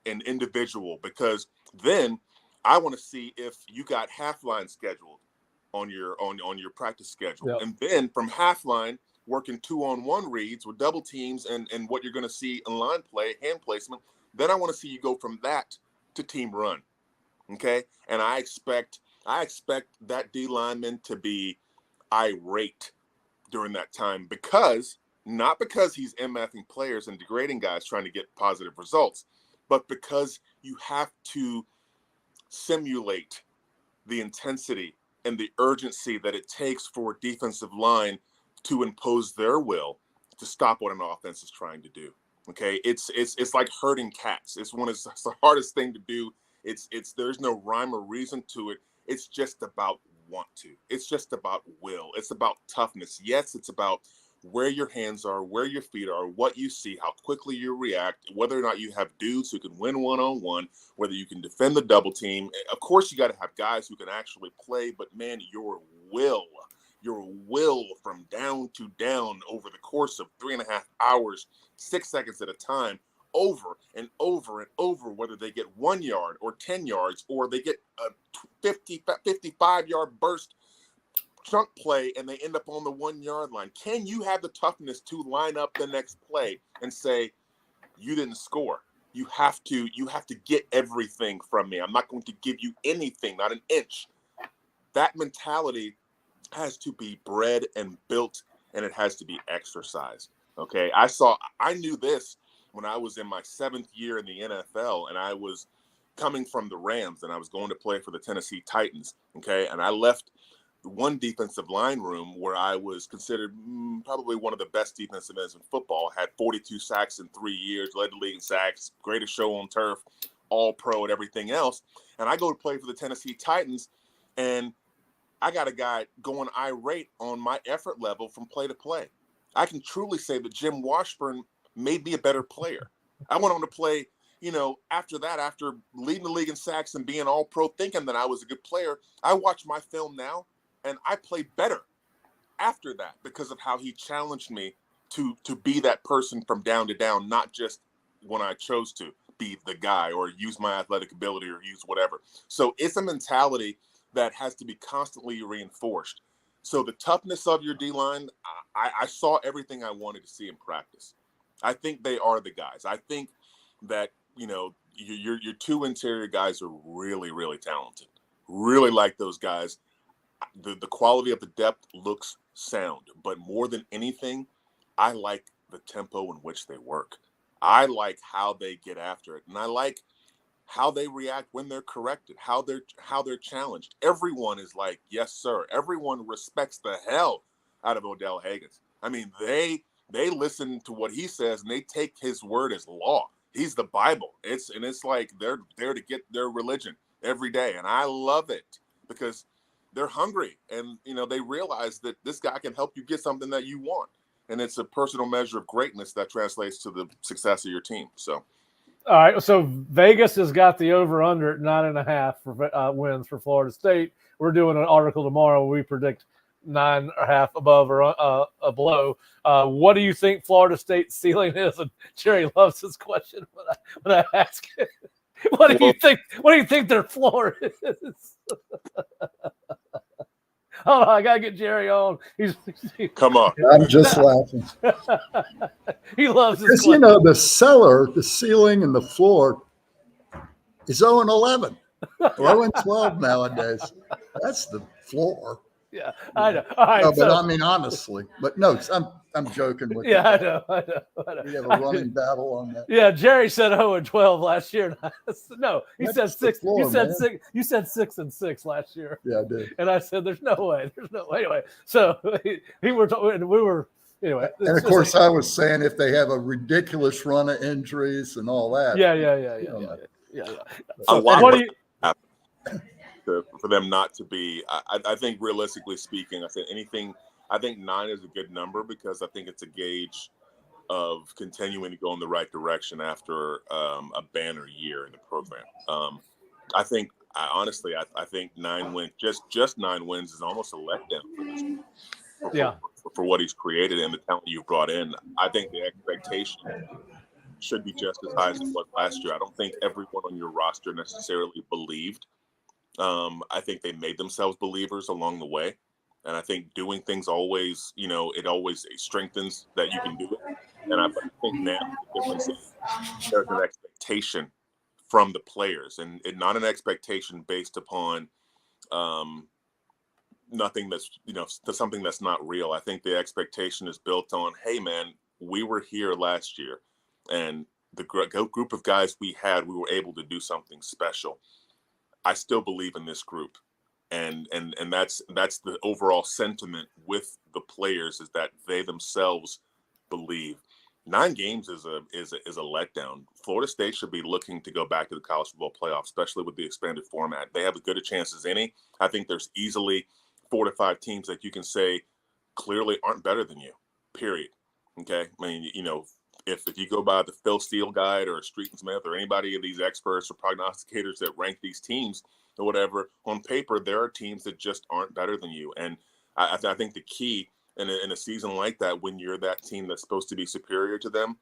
an individual, because then I want to see if you got half line scheduled on your practice schedule. Yep. And then from half line, working 2-on-1 reads with double teams and what you're going to see in line play, hand placement. Then I want to see you go from that to team run. Okay. And I expect that D lineman to be irate during that time, not because he's MFing players and degrading guys trying to get positive results, but because you have to simulate the intensity and the urgency that it takes for a defensive line to impose their will to stop what an offense is trying to do. Okay, it's like herding cats. It's the hardest thing to do. There's no rhyme or reason to it. It's just about want to. It's just about will. It's about toughness. Yes, it's about where your hands are, where your feet are, what you see, how quickly you react, whether or not you have dudes who can win one-on-one, whether you can defend the double team. Of course, you got to have guys who can actually play, but man, your will from down to down over the course of 3.5 hours, 6 seconds at a time, over and over and over, whether they get 1 yard or 10 yards, or they get a 55-yard burst chunk play and they end up on the 1 yard line. Can you have the toughness to line up the next play and say, you didn't score? You have to get everything from me. I'm not going to give you anything, not an inch. That mentality has to be bred and built, and it has to be exercised. Okay. I knew this when I was in my 7th year in the NFL, and I was coming from the Rams and I was going to play for the Tennessee Titans. Okay. And I left one defensive line room where I was considered probably one of the best defensive ends in football, had 42 sacks in 3 years, led the league in sacks, greatest show on turf, all pro and everything else. And I go to play for the Tennessee Titans, and I got a guy going irate on my effort level from play to play. I can truly say that Jim Washburn made me a better player. I went on to play, after that, after leading the league in sacks and being all pro, thinking that I was a good player. I watch my film now, and I played better after that because of how he challenged me to be that person from down to down, not just when I chose to be the guy or use my athletic ability or use whatever. So it's a mentality that has to be constantly reinforced. So the toughness of your D-line, I saw everything I wanted to see in practice. I think they are the guys. I think that, your two interior guys are really, really talented. Really like those guys. The quality of the depth looks sound, but more than anything, I like the tempo in which they work. I like how they get after it, and I like how they react when they're corrected, how they're challenged. Everyone is like, yes, sir. Everyone respects the hell out of Odell Haggins. I mean, they listen to what he says and they take his word as law. He's the Bible. It's like they're there to get their religion every day, and I love it because they're hungry, and they realize that this guy can help you get something that you want, and it's a personal measure of greatness that translates to the success of your team. So, all right. So Vegas has got the over/under at 9.5 for wins for Florida State. We're doing an article tomorrow where we predict 9.5 above or below. What do you think Florida State's ceiling is? And Jerry loves this question when I ask it. What do you think? What do you think their floor is? Oh, I gotta get Jerry on. Come on. I'm just laughing. He loves this. Because the ceiling, and the floor is 0-11, or 0-12 nowadays. That's the floor. Yeah, I know. All right, no, but I mean, honestly, but no, I'm joking with you. Yeah, I know. We have a running battle on that. Yeah, Jerry said 0-12 last year. No, he said 6. Floor, you said man. 6. You said 6-6 last year. Yeah, I did. And I said, "There's no way. There's no way." Anyway, so we were anyway. And of course, I was saying if they have a ridiculous run of injuries and all that. Yeah. So, what do you? For them not to be, I think realistically speaking, I think 9 is a good number because I think it's a gauge of continuing to go in the right direction after a banner year in the program. I think honestly, I think 9 wins, just 9 wins is almost a letdown for this for what he's created and the talent you've brought in. I think the expectation should be just as high as it was last year. I don't think everyone on your roster necessarily believed. I think they made themselves believers along the way. And I think doing things always, it always strengthens that you can do it. And I think now the difference is there's an expectation from the players and not an expectation based upon nothing that's, something that's not real. I think the expectation is built on, hey, man, we were here last year and the group of guys we were able to do something special. I still believe in this group. And that's the overall sentiment with the players, is that they themselves believe. 9 games is a letdown. Florida State should be looking to go back to the college football playoff, especially with the expanded format. They have as good a chance as any. I think there's easily 4 to 5 teams that you can say clearly aren't better than you, period. Okay. I mean, if you go by the Phil Steele guide or Street and Smith or anybody of these experts or prognosticators that rank these teams or whatever, on paper, there are teams that just aren't better than you. And I think the key in a season like that, when you're that team that's supposed to be superior to them,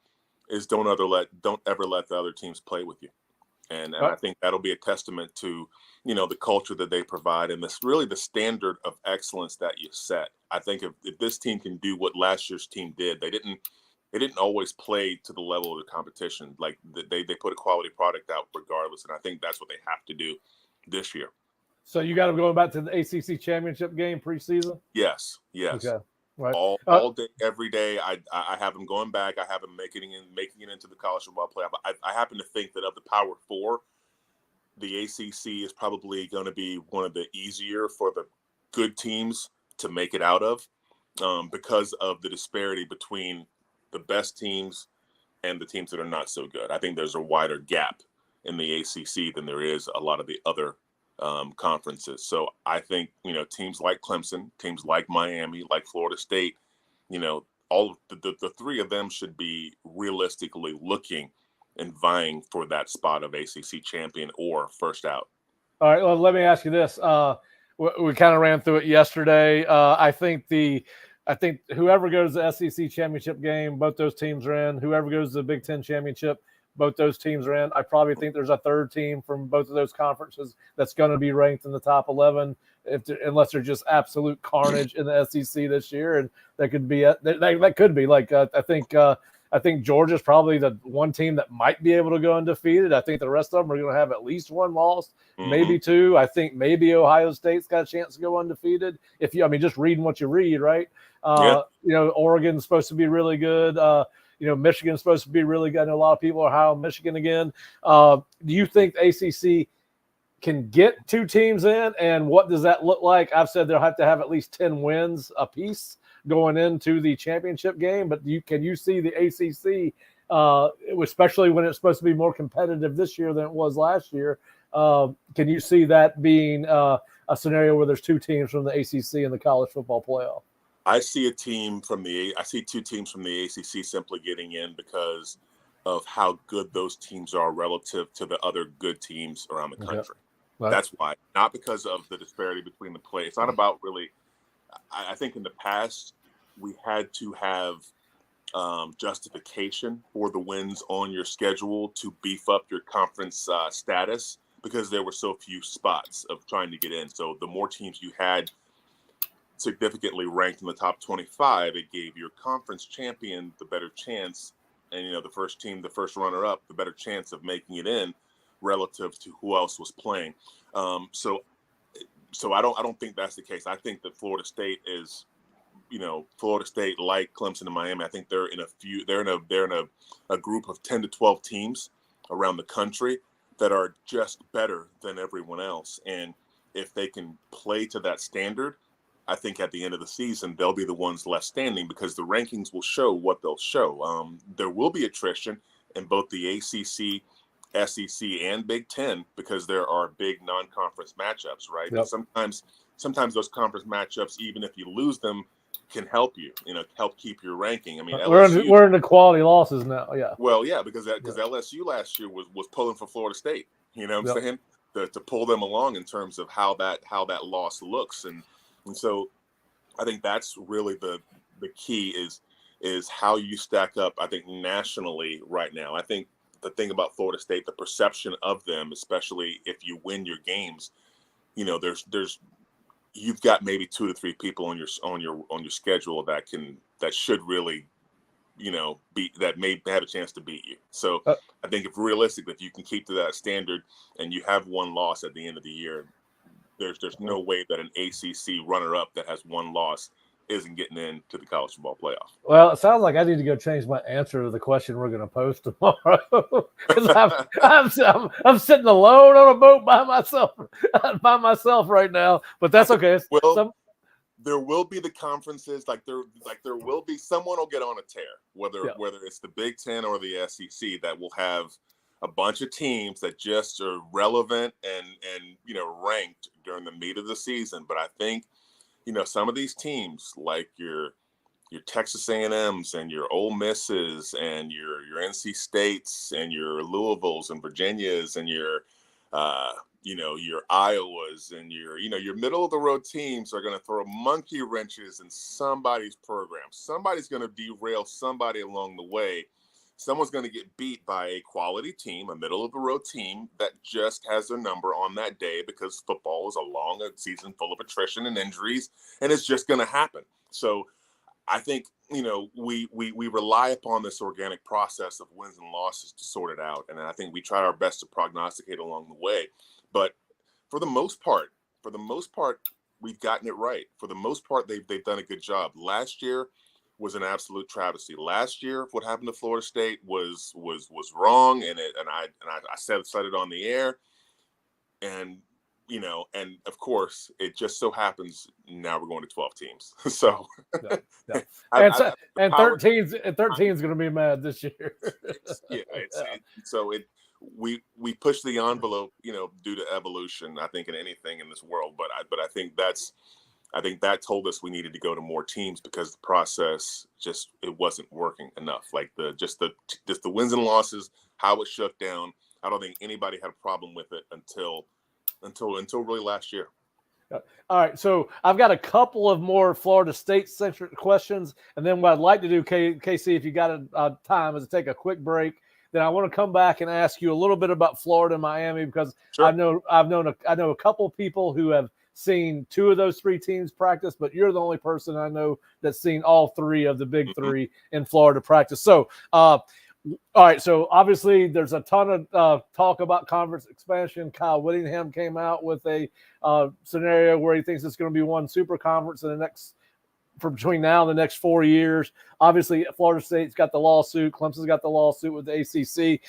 is don't ever let the other teams play with you. And I think that'll be a testament to, the culture that they provide and this really the standard of excellence that you set. I think if this team can do what last year's team did, they didn't always play to the level of the competition. Like they put a quality product out regardless. And I think that's what they have to do this year. So you got them going back to the ACC championship game preseason? Yes. Okay. Right. All day, every day. I have them going back. I have them making it into the college football playoff. I happen to think that of the Power Four, the ACC is probably going to be one of the easier for the good teams to make it out of, because of the disparity between the best teams and the teams that are not so good. I think there's a wider gap in the ACC than there is a lot of the other conferences. So I think, teams like Clemson, teams like Miami, like Florida State, all the 3 of them should be realistically looking and vying for that spot of ACC champion or first out. All right. Well, let me ask you this. We kind of ran through it yesterday. I think whoever goes to the SEC championship game, both those teams are in. Whoever goes to the Big Ten championship, both those teams are in. I probably think there's a third team from both of those conferences that's going to be ranked in the top 11, unless they're just absolute carnage in the SEC this year. And that could be like I think Georgia's probably the one team that might be able to go undefeated. I think the rest of them are going to have at least 1 loss, maybe 2. I think maybe Ohio State's got a chance to go undefeated. Just reading what you read, right? Oregon's supposed to be really good. Michigan's supposed to be really good. And a lot of people are high on Michigan again. Do you think the ACC can get 2 teams in? And what does that look like? I've said they'll have to have at least 10 wins apiece going into the championship game. But can you see the ACC, especially when it's supposed to be more competitive this year than it was last year? Can you see that being a scenario where there's 2 teams from the ACC in the college football playoff? I see 2 teams from the ACC simply getting in because of how good those teams are relative to the other good teams around the country. Right. That's why, not because of the disparity between the play. It's not about really. I think in the past we had to have justification for the wins on your schedule to beef up your conference status because there were so few spots of trying to get in. So the more teams you had significantly ranked in the top 25, it gave your conference champion the better chance, and the first runner-up, the better chance of making it in relative to who else was playing. So I don't think that's the case. I think that Florida State is, like Clemson and Miami. I think they're in a group of 10 to 12 teams around the country that are just better than everyone else, and if they can play to that standard, I think at the end of the season, they'll be the ones left standing because the rankings will show what they'll show. There will be attrition in both the ACC, SEC, and Big Ten because there are big non-conference matchups, right? Yep. And sometimes those conference matchups, even if you lose them, can help you, help keep your ranking. I mean, we're in the quality losses now, yeah. Well, yeah, because LSU last year was pulling for Florida State. You know what I'm saying? to pull them along in terms of how that loss looks. And so I think that's really the key is how you stack up, I think, nationally right now. I think the thing about Florida State, the perception of them, especially if you win your games, there's you've got maybe 2 to 3 people on your schedule that should really, that may have a chance to beat you. So I think if realistic, if you can keep to that standard and you have one loss at the end of the year, there's no way that an ACC runner-up that has one loss isn't getting into the college football playoff. Well, it sounds like I need to go change my answer to the question we're going to post tomorrow, because I'm sitting alone on a boat by myself right now. But that's okay. Well, there will be the conferences, like there will be someone will get on a tear, whether it's the Big Ten or the SEC, that will have a bunch of teams that just are relevant and ranked during the meat of the season. But I think some of these teams, like your Texas A&Ms and your Ole Misses and your NC States and your Louisvilles and Virginias and your Iowas and your middle of the road teams are going to throw monkey wrenches in somebody's program. Somebody's going to derail somebody along the way. Someone's going to get beat by a quality team, a middle of the road team that just has their number on that day, because football is a long season full of attrition and injuries, and it's just going to happen. So I think, we rely upon this organic process of wins and losses to sort it out. And I think we try our best to prognosticate along the way. But for the most part, we've gotten it right. For the most part, they've done a good job. Last year was an absolute travesty. Last year, what happened to Florida State was wrong, and I said it on the air, and and of course, it just so happens now we're going to 12 teams. So, and 13 is going to be mad this year. We push the envelope, due to evolution. I think in anything in this world, but I think that told us we needed to go to more teams, because the process it wasn't working enough. Like the wins and losses, how it shook down. I don't think anybody had a problem with it until really last year. All right, so I've got a couple of more Florida State-centric questions, and then what I'd like to do, KC, if you got time, is to take a quick break. Then I want to come back and ask you a little bit about Florida and Miami, because sure. I know a couple of people who have seen 2 of those 3 teams practice, but you're the only person I know that's seen all 3 of the big 3 in Florida practice. So, all right, so obviously there's a ton of talk about conference expansion. Kyle Whittingham came out with a scenario where he thinks it's going to be one super conference between now and the next 4 years. Obviously, Florida State's got the lawsuit. Clemson's got the lawsuit with the ACC.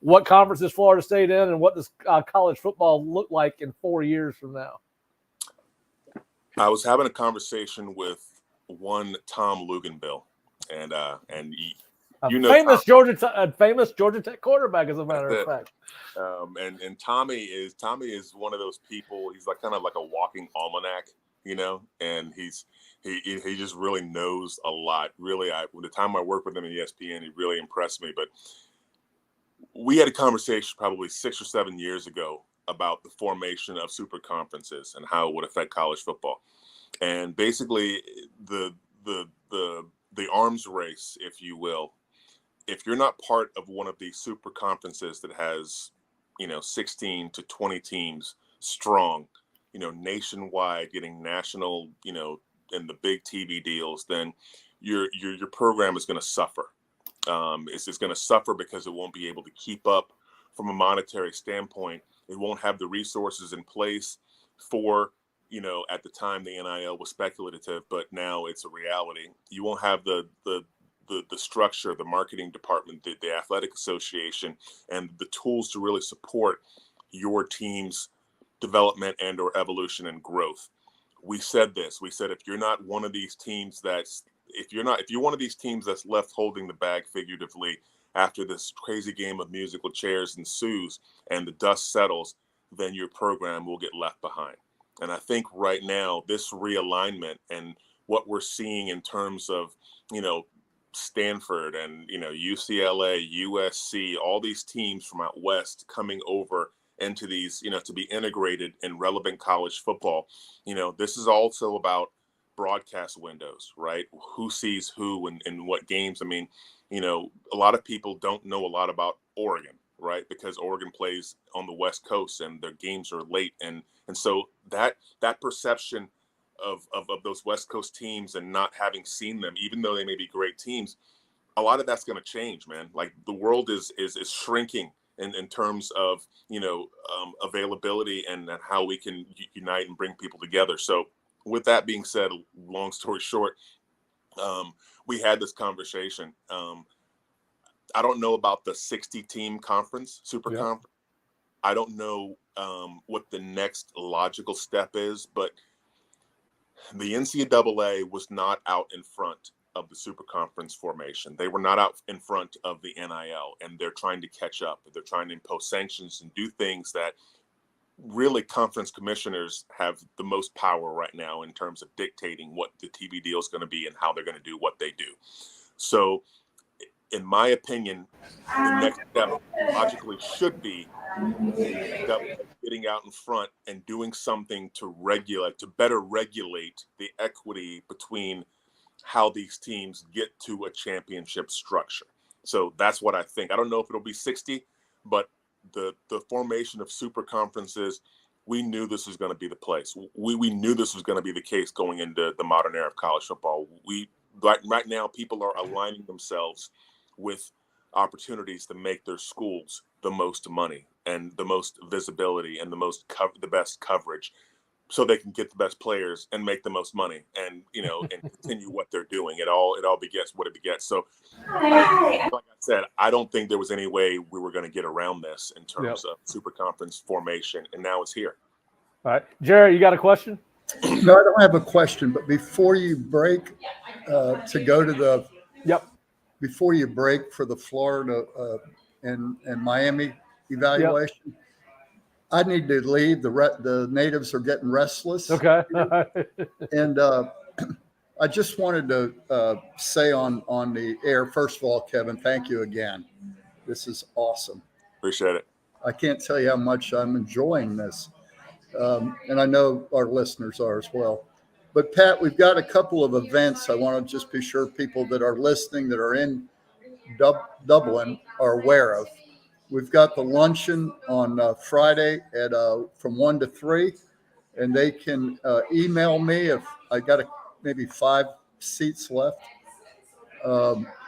What conference is Florida State in, and what does college football look like in 4 years from now? I was having a conversation with one Tom Luganbill, and famous Georgia Tech quarterback, as a matter of fact. And Tommy is one of those people. He's kind of like a walking almanac, and he just really knows a lot. Really, the time I worked with him at ESPN, he really impressed me. But we had a conversation probably 6 or 7 years ago about the formation of super conferences and how it would affect college football. And basically the arms race, if you will, if you're not part of one of these super conferences that has, 16 to 20 teams strong, nationwide, getting national, and the big TV deals, then your program is going to suffer. It's going to suffer because it won't be able to keep up from a monetary standpoint. It won't have the resources in place for, at the time the NIL was speculative, but now it's a reality. You won't have the structure, the marketing department, the athletic association, and the tools to really support your team's development and or evolution and growth. We said this. We said if you're not one of these teams if you're one of these teams that's left holding the bag figuratively after this crazy game of musical chairs ensues and the dust settles, then your program will get left behind. And I think right now this realignment and what we're seeing in terms of, Stanford and, UCLA, USC, all these teams from out west coming over into these, to be integrated in relevant college football. This is also about broadcast windows, right? Who sees who and what games. I mean, a lot of people don't know a lot about Oregon, right? Because Oregon plays on the West Coast and their games are late. And so that perception of those West Coast teams and not having seen them, even though they may be great teams, a lot of that's going to change, man. Like the world is shrinking in terms of, availability and how we can unite and bring people together. So with that being said, long story short, we had this conversation. I don't know about the 60-team conference, super conference. I don't know what the next logical step is, but the NCAA was not out in front of the super conference formation. They were not out in front of the NIL, and they're trying to catch up. They're trying to impose sanctions and do things that really conference commissioners have the most power right now in terms of dictating what the TV deal is going to be and how they're going to do what they do. So in my opinion, the next step logically should be getting out in front and doing something to better regulate the equity between how these teams get to a championship structure. So that's what I think. I don't know if it'll be 60, but the formation of super conferences, we knew this was going to be the place. We knew this was going to be the case going into the modern era of college football. Right now, people are aligning themselves with opportunities to make their schools the most money and the most visibility and the best coverage, so they can get the best players and make the most money and and continue what they're doing. It all begets what it begets. So like I said, I don't think there was any way we were going to get around this in terms of super conference formation, and now it's here. All right, Jerry, you got a question? No, I don't have a question, but before you break to go to the before you break for the Florida and Miami evaluation, I need to leave. The natives are getting restless. Okay. And I just wanted to say on the air, first of all, Kevin, thank you again. This is awesome. Appreciate it. I can't tell you how much I'm enjoying this. And I know our listeners are as well. But Pat, we've got a couple of events I want to just be sure people that are listening that are in Dublin are aware of. We've got the luncheon on Friday at from 1 to 3, and they can email me if I got maybe 5 seats left.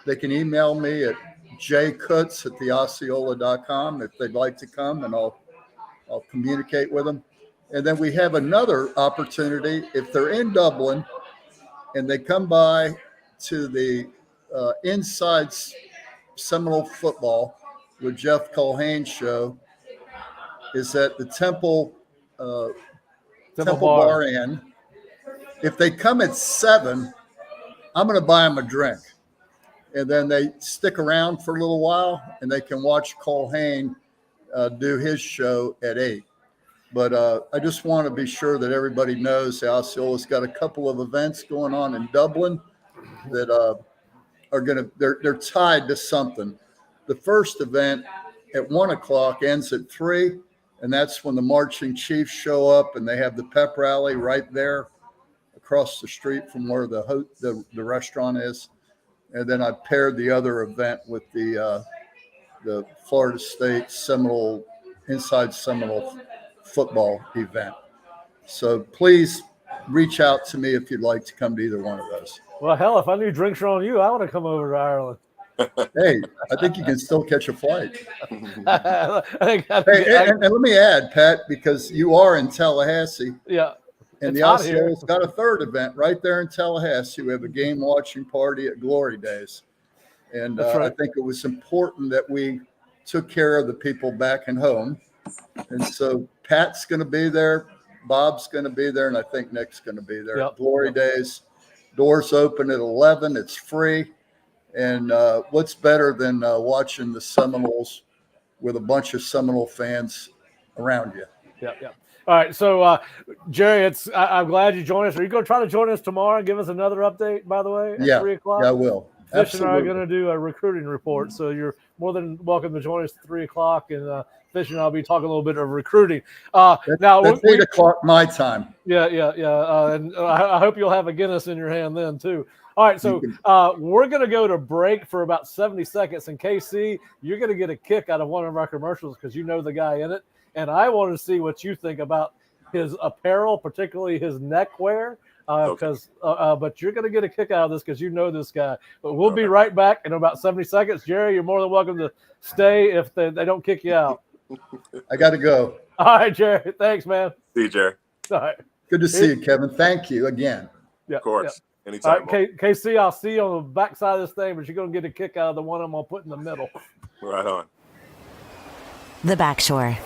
They can email me at jkutz@theosceola.com if they'd like to come, and I'll communicate with them. And then we have another opportunity if they're in Dublin and they come by to the Inside Seminole Football with Jeff Culhane show is at the Temple Bar Inn. If they come at 7, I'm going to buy them a drink. And then they stick around for a little while and they can watch Culhane do his show at 8. But I just want to be sure that everybody knows Osceola's got a couple of events going on in Dublin that they're tied to something. The first event at 1 o'clock ends at 3, and that's when the marching chiefs show up and they have the pep rally right there across the street from where the restaurant is. And then I paired the other event with the Florida State Seminole Inside Seminole football event. So please reach out to me if you'd like to come to either one of those. Well, hell, if I knew drinks are on you, I want to come over to Ireland. Hey, I think you can still catch a flight. And let me add, Pat, because you are in Tallahassee. Yeah. And the Osceola's got a third event right there in Tallahassee. We have a game watching party at Glory Days. And I think it was important that we took care of the people back and home. And so Pat's going to be there, Bob's going to be there, and I think Nick's going to be there. At Glory Days. Doors open at 11. It's free. And what's better than watching the Seminoles with a bunch of Seminole fans around you? Yeah. All right. So, Jerry, I'm glad you joined us. Are you going to try to join us tomorrow and give us another update, by the way, at 3 o'clock? Yeah, I will. Fish and I are Absolutely. going to do a recruiting report, so you're more than welcome to join us at 3 o'clock, and Fish and I will be talking a little bit of recruiting. Now That's 8 o'clock my time. Yeah. And I hope you'll have a Guinness in your hand then too. All right, so we're going to go to break for about 70 seconds. And KC, you're going to get a kick out of one of our commercials because you know the guy in it. And I want to see what you think about his apparel, particularly his neckwear. But you're going to get a kick out of this because you know this guy. But we'll be right back in about 70 seconds. Jerry, you're more than welcome to stay if they don't kick you out. I got to go. All right, Jerry. Thanks, man. See you, Jerry. All right. Good to see you, Kevin. Thank you again. Yeah, of course. Yeah. Anytime. All right, KC, I'll see you on the backside of this thing, but you're going to get a kick out of the one I'm going to put in the middle. Right on. The Backshore.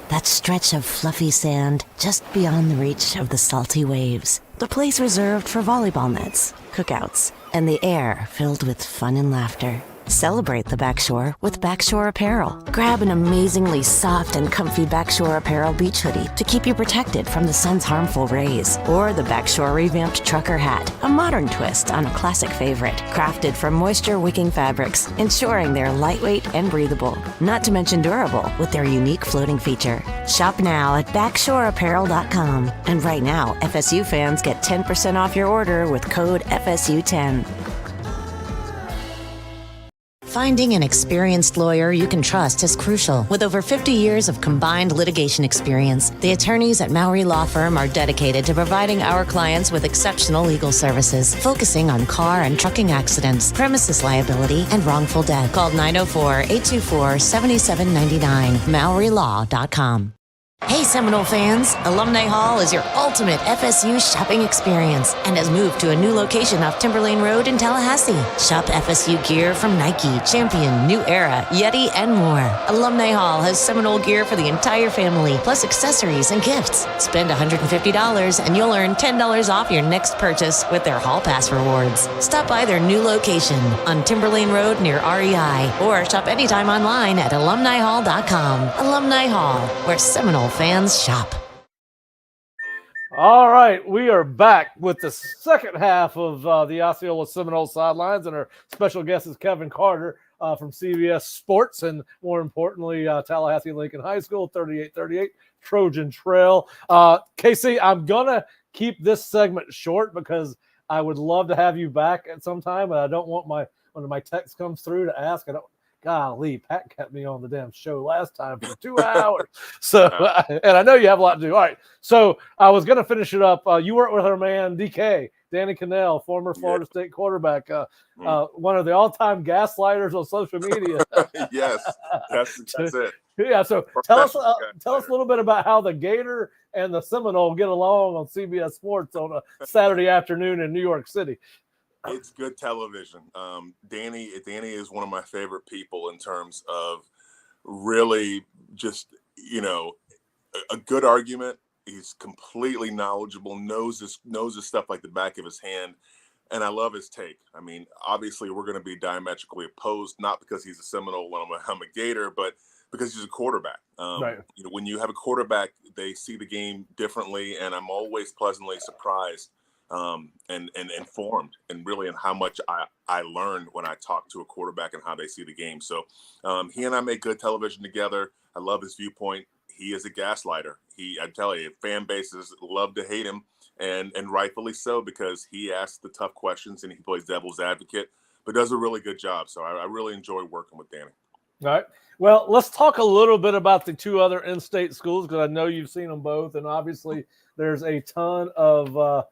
That stretch of fluffy sand just beyond the reach of the salty waves. The place reserved for volleyball nets, cookouts, and the air filled with fun and laughter. Celebrate the Backshore with Backshore Apparel. Grab an amazingly soft and comfy Backshore Apparel beach hoodie to keep you protected from the sun's harmful rays. Or the Backshore revamped trucker hat, a modern twist on a classic favorite. Crafted from moisture-wicking fabrics, ensuring they're lightweight and breathable. Not to mention durable with their unique floating feature. Shop now at backshoreapparel.com. And right now, FSU fans get 10% off your order with code FSU10. Finding an experienced lawyer you can trust is crucial. With over 50 years of combined litigation experience, the attorneys at Mowry Law Firm are dedicated to providing our clients with exceptional legal services, focusing on car and trucking accidents, premises liability, and wrongful death. Call 904-824-7799, MowryLaw.com. Hey Seminole fans, Alumni Hall is your ultimate FSU shopping experience and has moved to a new location off Timberlane Road in Tallahassee. Shop FSU gear from Nike, Champion, New Era, Yeti, and more. Alumni Hall has Seminole gear for the entire family, plus accessories and gifts. Spend $150 and you'll earn $10 off your next purchase with their Hall Pass rewards. Stop by their new location on Timberlane Road near REI or shop anytime online at alumnihall.com. Alumni Hall, where Seminole fans shop. All right, we are back with the second half of the Osceola Seminole Sidelines, and our special guest is Kevin Carter from CBS Sports, and more importantly, Tallahassee Lincoln High School, 3838 Trojan Trail. KC, I'm going to keep this segment short because I would love to have you back at some time, but I don't want when my text comes through to ask, golly, Pat kept me on the damn show last time for 2 hours. So, and I know you have a lot to do. All right. So I was going to finish it up. You worked with our man, DK, Danny Cannell, former Florida State quarterback, one of the all-time gaslighters on social media. Yes, that's it. Yeah. So tell us a little bit about how the Gator and the Seminole get along on CBS Sports on a Saturday afternoon in New York City. It's good television. Danny is one of my favorite people in terms of really just, a good argument. He's completely knowledgeable, knows his stuff like the back of his hand. And I love his take. I mean, obviously we're going to be diametrically opposed, not because he's a Seminole when I'm a Gator, but because he's a quarterback. Right. When you have a quarterback, they see the game differently. And I'm always pleasantly surprised and informed, and really in how much I learn when I talk to a quarterback and how they see the game. So he and I make good television together. I love his viewpoint. He is a gaslighter. I tell you, fan bases love to hate him, and rightfully so, because he asks the tough questions and he plays devil's advocate, but does a really good job. So I really enjoy working with Danny. All right. Well, let's talk a little bit about the two other in-state schools, because I know you've seen them both, and obviously there's a ton of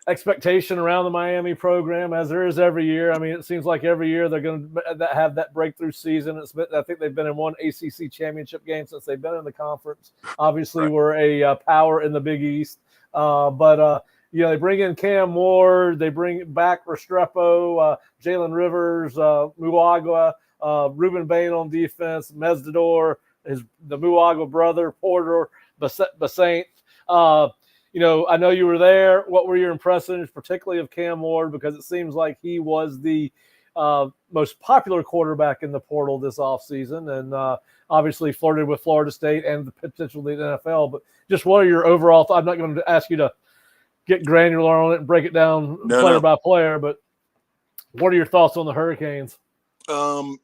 expectation around the Miami program, as there is every year. I mean, it seems like every year they're going to have that breakthrough season. I think they've been in one ACC championship game since they've been in the conference. Obviously, we're a power in the Big East. But they bring in Cam Ward, they bring back Restrepo, Jalen Rivers, Muagwa, Ruben Bain on defense, Mezdador, the Muagwa brother, Porter, Basaint. I know you were there. What were your impressions, particularly of Cam Ward? Because it seems like he was the most popular quarterback in the portal this offseason, and obviously flirted with Florida State and the potential of the NFL. But just what are your overall thoughts? I'm not going to ask you to get granular on it and break it down player by player, but What are your thoughts on the Hurricanes? I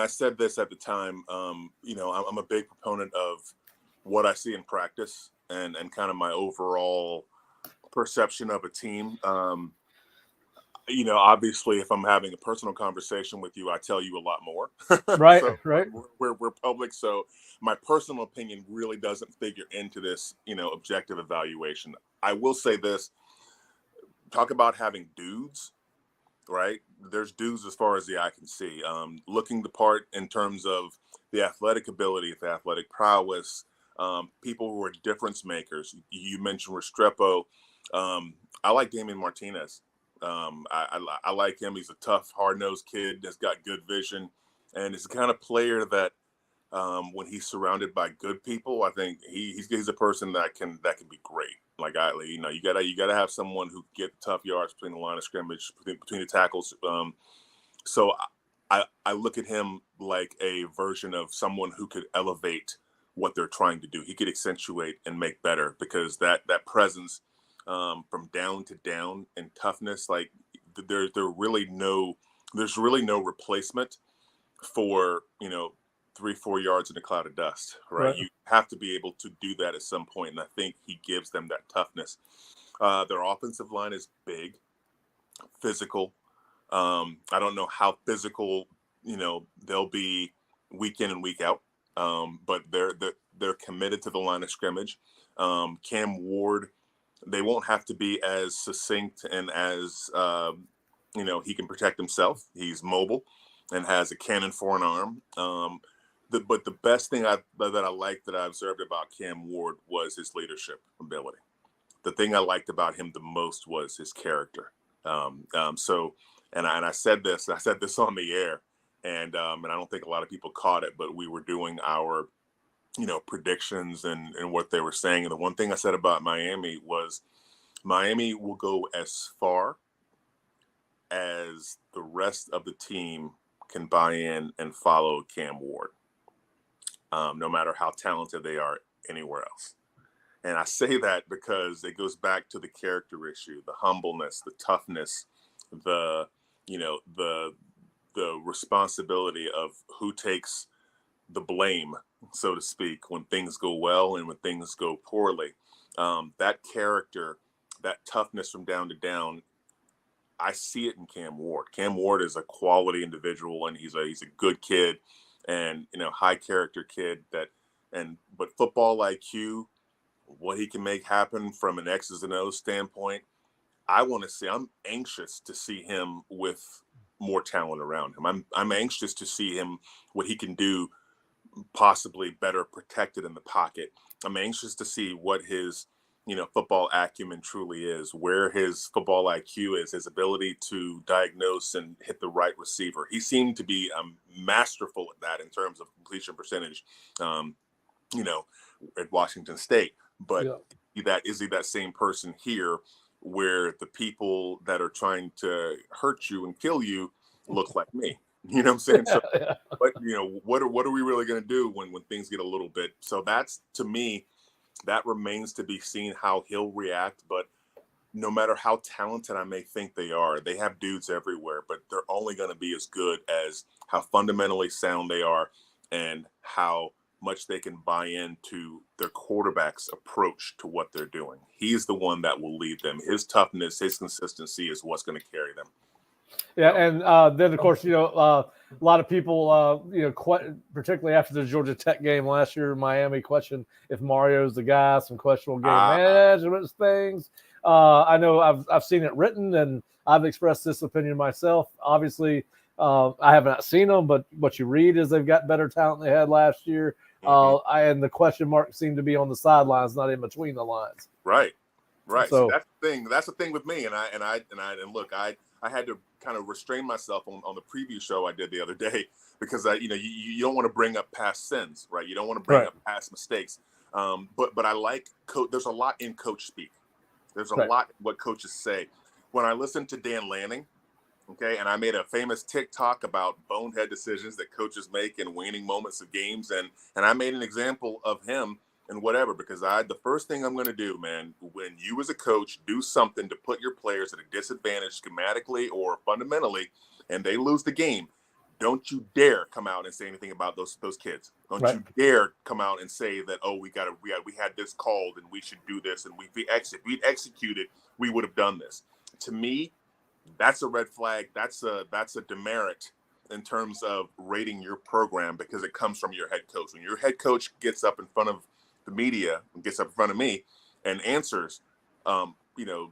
said this at the time. I'm a big proponent of what I see in practice and kind of my overall perception of a team. Obviously, if I'm having a personal conversation with you, I tell you a lot more. Right, So right. We're public, so my personal opinion really doesn't figure into this, objective evaluation. I will say this: talk about having dudes, right? There's dudes as far as the eye can see. Looking the part in terms of the athletic ability, the athletic prowess, people who are difference makers. You mentioned Restrepo. I like Damian Martinez. I like him. He's a tough, hard-nosed kid that's got good vision, and is the kind of player that when he's surrounded by good people, I think he's a person that can be great. Like you gotta have someone who can get tough yards between the line of scrimmage, between the tackles. So I look at him like a version of someone who could elevate what they're trying to do. He could accentuate and make better, because that presence from down to down and toughness, like there's really no replacement for 3-4 yards in a cloud of dust, right? You have to be able to do that at some point, and I think he gives them that toughness. Their offensive line is big, physical. I don't know how physical they'll be week in and week out, but they're committed to the line of scrimmage. Cam Ward, they won't have to be as succinct and as he can protect himself. He's mobile and has a cannon for an arm. But the best thing that I liked, that I observed about Cam Ward, was his leadership ability. The thing I liked about him the most was his character. And I said this on the air, and I don't think a lot of people caught it, but we were doing our predictions and what they were saying. And the one thing I said about Miami was Miami will go as far as the rest of the team can buy in and follow Cam Ward, no matter how talented they are anywhere else. And I say that because it goes back to the character issue, the humbleness, the toughness, the responsibility of who takes the blame, so to speak, when things go well and when things go poorly. That character, that toughness from down to down, I see it in Cam Ward. Cam Ward is a quality individual, and he's a good kid, and high character kid. But football IQ, what he can make happen from an X's and O's standpoint, I'm anxious to see him with more talent around him. I'm anxious to see him, what he can do, possibly better protected in the pocket. I'm anxious to see what his football acumen truly is, where his football IQ is, his ability to diagnose and hit the right receiver. He seemed to be masterful at that in terms of completion percentage, at Washington State. But is he that same person here, where the people that are trying to hurt you and kill you look like me? You know what I'm saying? So, but what are we really going to do when things get a little bit? So that's, to me, that remains to be seen how he'll react. But no matter how talented I may think they are, they have dudes everywhere, but they're only going to be as good as how fundamentally sound they are and how much they can buy into their quarterback's approach to what they're doing. He's the one that will lead them. His toughness, his consistency is what's going to carry them. Yeah, and then of course, a lot of people, particularly after the Georgia Tech game last year, Miami, questioned if Mario's the guy. Some questionable game management things. I know I've seen it written, and I've expressed this opinion myself. Obviously, I have not seen them, but what you read is they've got better talent than they had last year. And the question marks seem to be on the sidelines, not in between the lines. Right. So that's the thing. That's the thing with me. And look, I had to kind of restrain myself on the preview show I did the other day, because you don't want to bring up past sins, right? You don't want to bring up past mistakes. But I like there's a lot in coach speak. There's a lot what coaches say. When I listened to Dan Lanning, okay, and I made a famous TikTok about bonehead decisions that coaches make in waning moments of games, and I made an example of him and whatever, because the first thing I'm going to do, man, when you as a coach do something to put your players at a disadvantage schematically or fundamentally, and they lose the game, don't you dare come out and say anything about those kids. Don't Right. you dare come out and say that, oh, we had this called and we should do this, and we'd executed, we would have done this. To me, that's a red flag. That's a demerit in terms of rating your program, because it comes from your head coach. When your head coach gets up in front of the media and gets up in front of me and answers,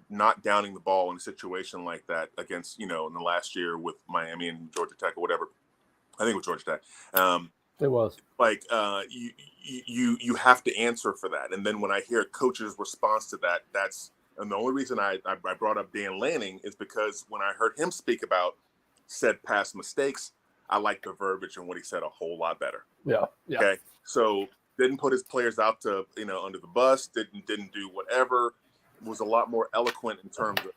not downing the ball in a situation like that against, in the last year with Miami and Georgia Tech or whatever. I think it was Georgia Tech. It was you have to answer for that. And then when I hear a coach's response to that, and the only reason I brought up Dan Lanning is because when I heard him speak about said past mistakes, I liked the verbiage and what he said a whole lot better. Yeah. Okay. So didn't put his players out to, under the bus, didn't do whatever, was a lot more eloquent in terms of,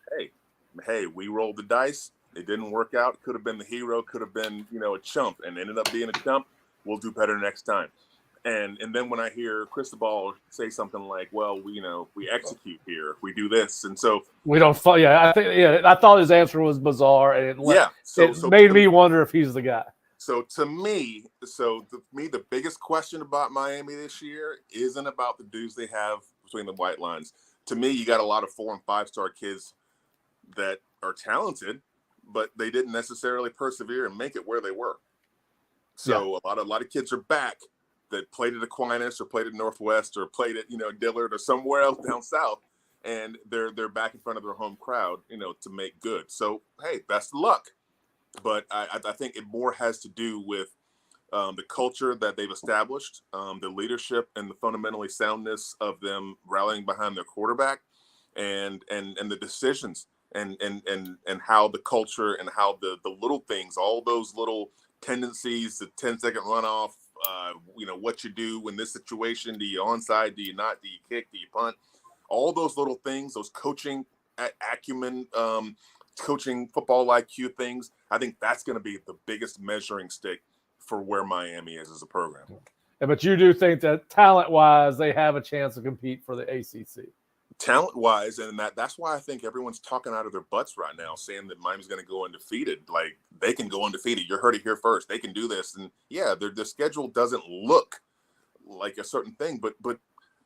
hey, we rolled the dice. It didn't work out. Could have been the hero, could have been, a chump, and ended up being a chump. We'll do better next time. And then when I hear Cristobal say something like, well, we execute here, we do this. And so we don't fall. Yeah. I thought his answer was bizarre. And it made me wonder if he's the guy. So to me, the biggest question about Miami this year isn't about the dudes they have between the white lines. To me, you got a lot of 4- and 5-star kids that are talented, but they didn't necessarily persevere and make it where they were. So a lot of kids are back that played at Aquinas or played at Northwest or played at Dillard or somewhere else down south, and they're back in front of their home crowd to make good. So hey, best of luck. But I think it more has to do with the culture that they've established, the leadership and the fundamentally soundness of them rallying behind their quarterback, and the decisions and how the culture and how the little things, all those little tendencies, the 10-second runoff, what you do in this situation, do you onside, do you not, do you kick, do you punt, all those little things, those coaching acumen, coaching football IQ things. I think that's going to be the biggest measuring stick for where Miami is as a program. Yeah, but you do think that talent-wise, they have a chance to compete for the ACC? Talent-wise, and that's why I think everyone's talking out of their butts right now, saying that Miami's going to go undefeated. Like, they can go undefeated. You heard it here first. They can do this. And, yeah, their schedule doesn't look like a certain thing. But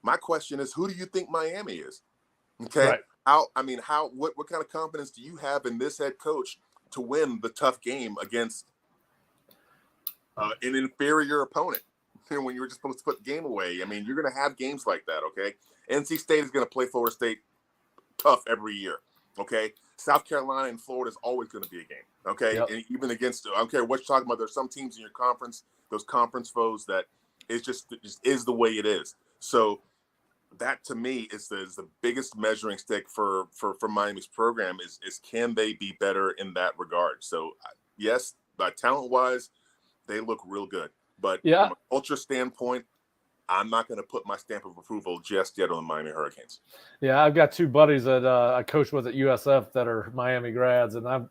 my question is, who do you think Miami is? Okay? Right. What kind of confidence do you have in this head coach to win the tough game against an inferior opponent when you were just supposed to put the game away? I mean, you're going to have games like that, okay? NC State is going to play Florida State tough every year, okay? South Carolina and Florida is always going to be a game, okay? Yep. And even against, I don't care what you're talking about, there's some teams in your conference, those conference foes, that it just is the way it is. So that to me is the biggest measuring stick for Miami's program is can they be better in that regard? So yes, by talent wise, they look real good, but from a culture standpoint, I'm not going to put my stamp of approval just yet on the Miami Hurricanes. Yeah, I've got two buddies that I coach with at USF that are Miami grads, and I'm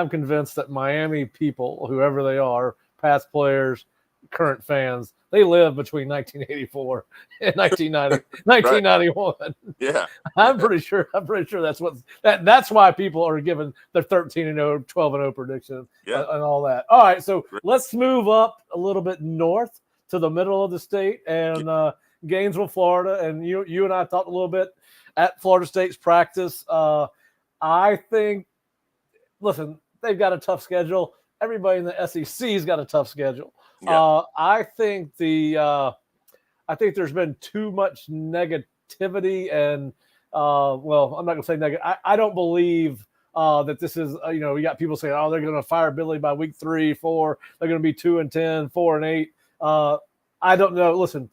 convinced that Miami people, whoever they are, past players, current fans, they live between 1984 and 1991. Yeah, I'm pretty sure that's why people are given their 13-0, 12-0 prediction and all that. All right, so let's move up a little bit north to the middle of the state and Gainesville, Florida. And you and I talked a little bit at Florida State's practice. I think, listen, they've got a tough schedule. Everybody in the SEC's got a tough schedule. Yeah. I think there's been too much negativity and I'm not going to say negative. I don't believe that this is we got people saying, oh, they're going to fire Billy by week 3, 4. They're going to be 2-10, 4-8. I don't know. Listen,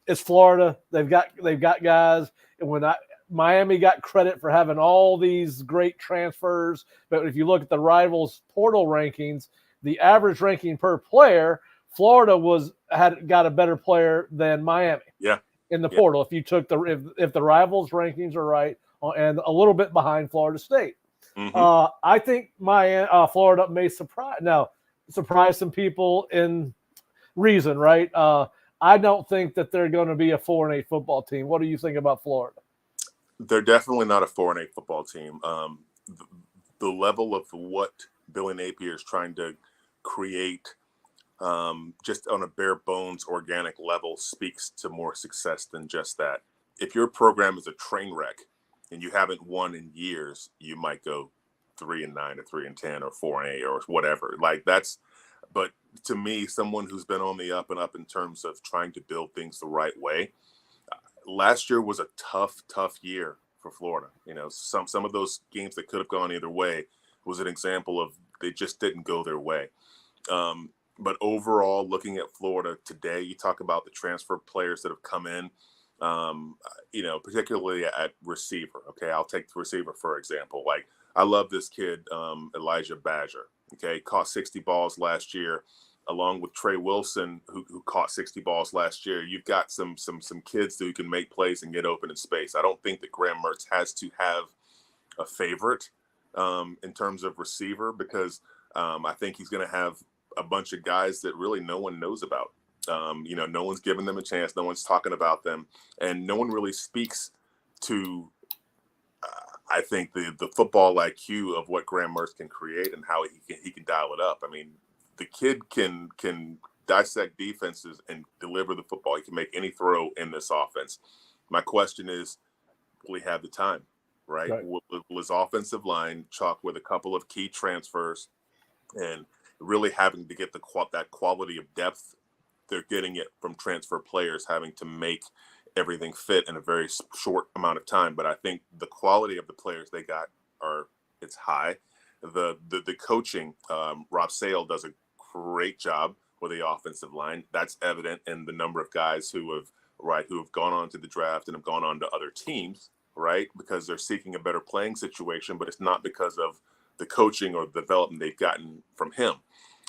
it's Florida. They've got guys. And Miami got credit for having all these great transfers, but if you look at the Rivals portal rankings, the average ranking per player, Florida got a better player than Miami. Yeah. In the portal, if you took if the Rivals rankings are right, and a little bit behind Florida State. Mm-hmm. I think Florida may surprise some people in reason, right? I don't think that they're going to be a 4-8 football team. What do you think about Florida? They're definitely not a 4-8 football team. The level of what Billy Napier is trying to create, just on a bare bones organic level, speaks to more success than just that. If your program is a train wreck and you haven't won in years, you might go 3-9 or 3-10 or 4-8 or whatever. Like that's, but to me, someone who's been on the up and up in terms of trying to build things the right way. Last year was a tough year for Florida. You know, some of those games that could have gone either way was an example of they just didn't go their way. But overall, looking at Florida today, you talk about the transfer players that have come in, you know, particularly at receiver. Okay, I'll take the receiver, for example. Like, I love this kid, Elijah Badger. Okay, caught 60 balls last year, along with Trey Wilson, who caught 60 balls last year. You've got some kids who can make plays and get open in space. I don't think that Graham Mertz has to have a favorite in terms of receiver, because I think he's going to have a bunch of guys that really no one knows about. You know, no one's giving them a chance. No one's talking about them. And no one really speaks to, I think, the football IQ of what Graham Mertz can create and how he can dial it up. I mean, the kid can dissect defenses and deliver the football. He can make any throw in this offense. My question is, will he have the time, right? Will his offensive line chalk with a couple of key transfers and really having to get that quality of depth? They're getting it from transfer players, having to make everything fit in a very short amount of time. But I think the quality of the players they got it's high. The coaching, Rob Sale does a great job with the offensive line. That's evident in the number of guys who have gone on to the draft and have gone on to other teams, right? Because they're seeking a better playing situation, but it's not because of the coaching or the development they've gotten from him.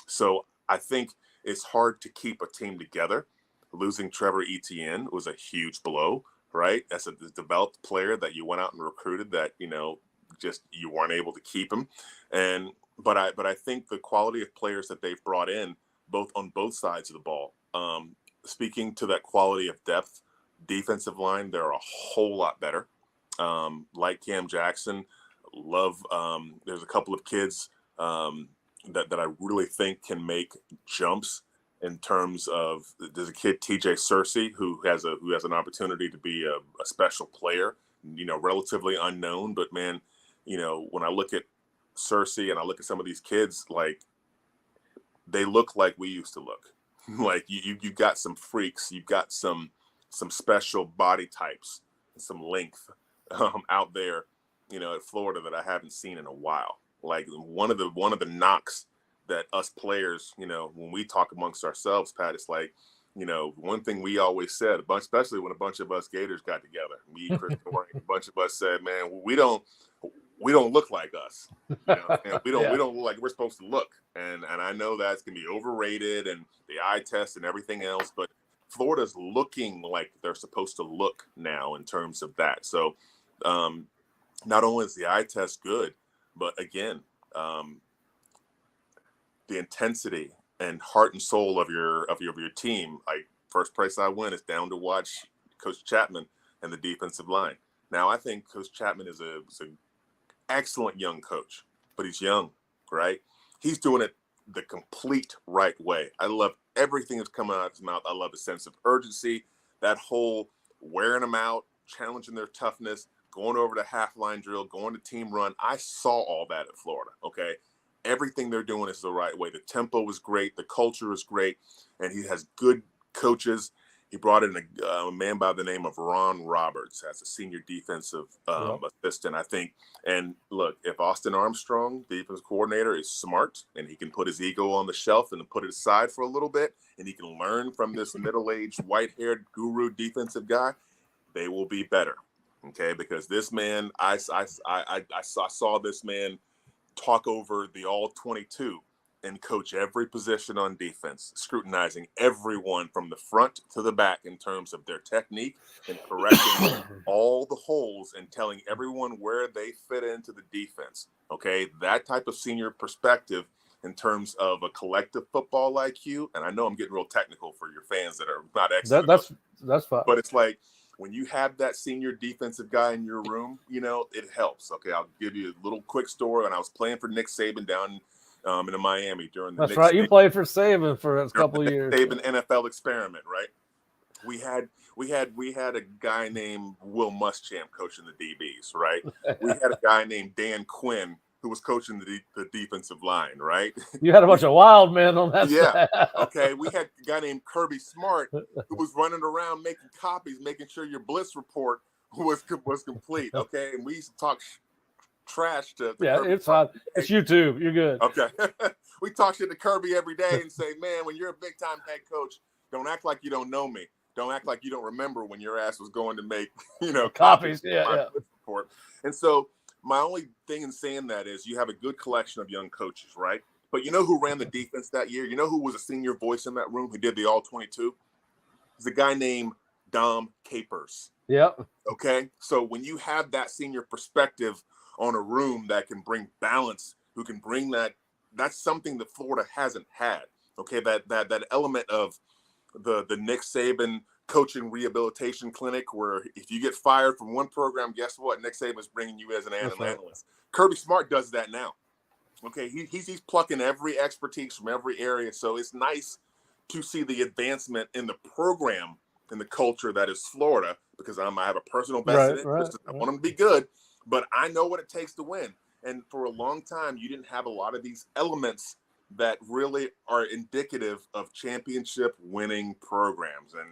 So I think it's hard to keep a team together. Losing Trevor Etienne was a huge blow, right? That's a developed player that you went out and recruited that, you know, just you weren't able to keep him. But I think the quality of players that they've brought in, on both sides of the ball, speaking to that quality of depth, defensive line, they're a whole lot better. Like Cam Jackson, there's a couple of kids that I really think can make jumps in terms of, there's a kid, TJ Searcy, who has an opportunity to be a special player, you know, relatively unknown, but man, you know, when I look at Searcy and I look at some of these kids, like, they look like we used to look. Like you got some freaks, you've got some special body types, some length out there, you know, at Florida that I haven't seen in a while. Like one of the knocks that us players, you know, when we talk amongst ourselves, Pat, it's like, you know, one thing we always said, especially when a bunch of us Gators got together, me, Chris Moore, a bunch of us said, man, we don't look like us. You know? And we don't look like we're supposed to look. And I know that's gonna be overrated and the eye test and everything else, but Florida's looking like they're supposed to look now in terms of that. So not only is the eye test good, but again, the intensity and heart and soul of your team. Like, first place I went is down to watch Coach Chapman and the defensive line. Now, I think Coach Chapman is an excellent young coach, but he's young, right? He's doing it the complete right way. I love everything that's coming out of his mouth. I love his sense of urgency, that whole wearing them out, challenging their toughness, going over to half line drill, going to team run. I saw all that at Florida, okay? Everything they're doing is the right way. The tempo is great. The culture is great. And he has good coaches. He brought in a man by the name of Ron Roberts as a senior defensive assistant, I think. And look, if Austin Armstrong, the defensive coordinator, is smart and he can put his ego on the shelf and put it aside for a little bit, and he can learn from this middle-aged, white-haired guru defensive guy, they will be better. Okay, because this man, I saw this man talk over the all 22 and coach every position on defense, scrutinizing everyone from the front to the back in terms of their technique and correcting all the holes and telling everyone where they fit into the defense. Okay, that type of senior perspective in terms of a collective football IQ. And I know I'm getting real technical for your fans that are not experts. That's fine. But it's like when you have that senior defensive guy in your room, it helps. Okay, I'll give you a little quick story. When I was playing for Nick Saban down in Miami during the That's right. You played for Saban for a couple of years. Saban NFL experiment, right? We had a guy named Will Muschamp coaching the DBs, right? We had a guy named Dan Quinn who was coaching the defensive line, right? You had a bunch of wild men on that staff. Yeah. Okay. We had a guy named Kirby Smart who was running around making copies, making sure your blitz report was complete. Okay. And we used to talk trash to Kirby. It's fine. It's you too. You're good. Okay. We talk shit to Kirby every day and say, man, when you're a big time head coach, don't act like you don't know me. Don't act like you don't remember when your ass was going to make, copies. Yeah. Report. And so my only thing in saying that is you have a good collection of young coaches, right? But you know who ran the defense that year? You know who was a senior voice in that room who did the all-22? It's a guy named Dom Capers. Yep. Okay. So when you have that senior perspective on a room that can bring balance, who can bring that's something that Florida hasn't had. Okay. That element of the Nick Saban coaching rehabilitation clinic, where if you get fired from one program, guess what? Nick Saban's bringing you as an analyst. Kirby Smart does that now. Okay, he's plucking every expertise from every area. So it's nice to see the advancement in the program and the culture that is Florida, because I have a personal vested interest. I want them to be good, but I know what it takes to win. And for a long time, you didn't have a lot of these elements that really are indicative of championship winning programs. And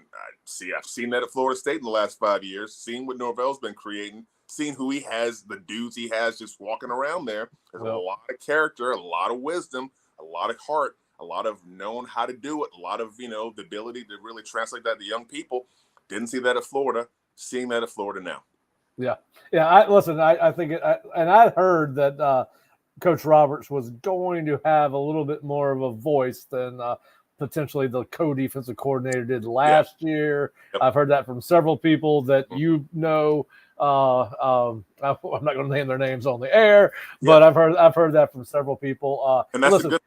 I've seen that at Florida State in the last 5 years, seen what Norvell's been creating, seen who he has, the dudes he has just walking around there. There's a lot of character, a lot of wisdom, a lot of heart, a lot of knowing how to do it, a lot of, the ability to really translate that to young people. Didn't see that at Florida, seeing that at Florida now. Yeah. I think and I heard that Coach Roberts was going to have a little bit more of a voice than potentially the co-defensive coordinator did last year. Yep. I've heard that from several people that I'm not going to name their names on the air, but I've heard that from several people. And that's a good.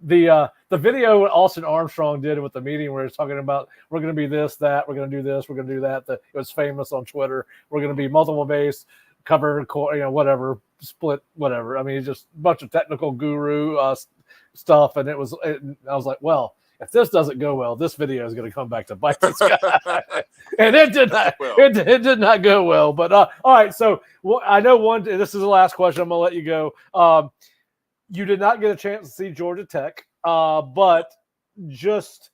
The video Austin Armstrong did with the meeting where he's talking about we're going to be this, that, we're going to do this, we're going to do that. It was famous on Twitter. We're going to be multiple base, cover, whatever, split, whatever. I mean, it's just a bunch of technical guru stuff. And I was like, well, if this doesn't go well, this video is going to come back to bite this guy. And it did not. It did not go well. But all right. So I know this is the last question. I'm going to let you go. You did not get a chance to see Georgia Tech, but just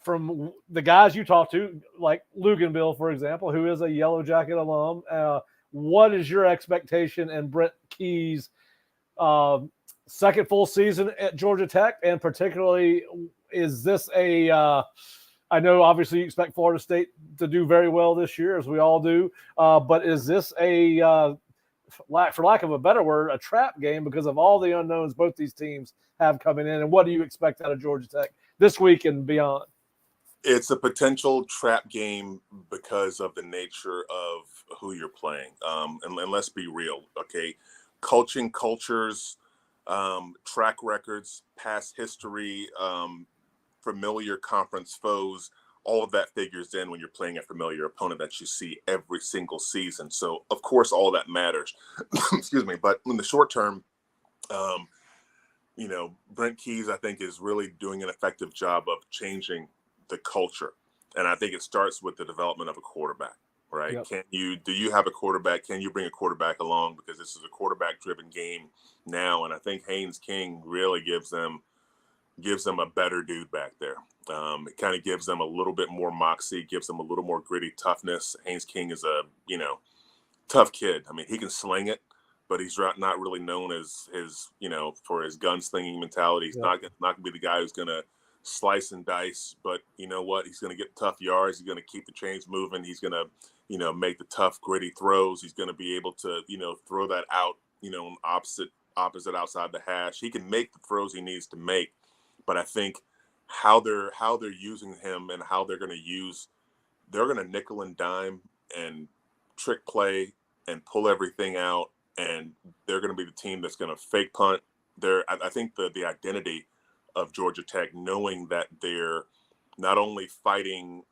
from the guys you talked to, like Luganville, for example, who is a Yellow Jacket alum, what is your expectation in Brent Key's second full season at Georgia Tech? And particularly, is this I know obviously you expect Florida State to do very well this year, as we all do, but is this for lack of a better word, a trap game because of all the unknowns both these teams have coming in? And what do you expect out of Georgia Tech this week and beyond? It's a potential trap game because of the nature of who you're playing. And let's be real, okay? Coaching cultures, track records, past history, familiar conference foes, all of that figures in when you're playing a familiar opponent that you see every single season. So, of course, all that matters. Excuse me. But in the short term, Brent Keys, I think, is really doing an effective job of changing the culture. And I think it starts with the development of a quarterback, right? Yep. Do you have a quarterback? Can you bring a quarterback along? Because this is a quarterback-driven game now. And I think Haynes King really gives them a better dude back there. It kind of gives them a little bit more moxie, gives them a little more gritty toughness. Haynes King is a, tough kid. I mean, he can sling it, but he's not really known as for his gunslinging mentality. He's not going to be the guy who's going to slice and dice, but you know what? He's going to get tough yards. He's going to keep the chains moving. He's going to, make the tough, gritty throws. He's going to be able to, throw that out, opposite outside the hash. He can make the throws he needs to make. But I think how they're using him and how they're going to nickel and dime and trick play and pull everything out. And they're going to be the team that's going to fake punt, I think the identity of Georgia Tech, knowing that they're not only fighting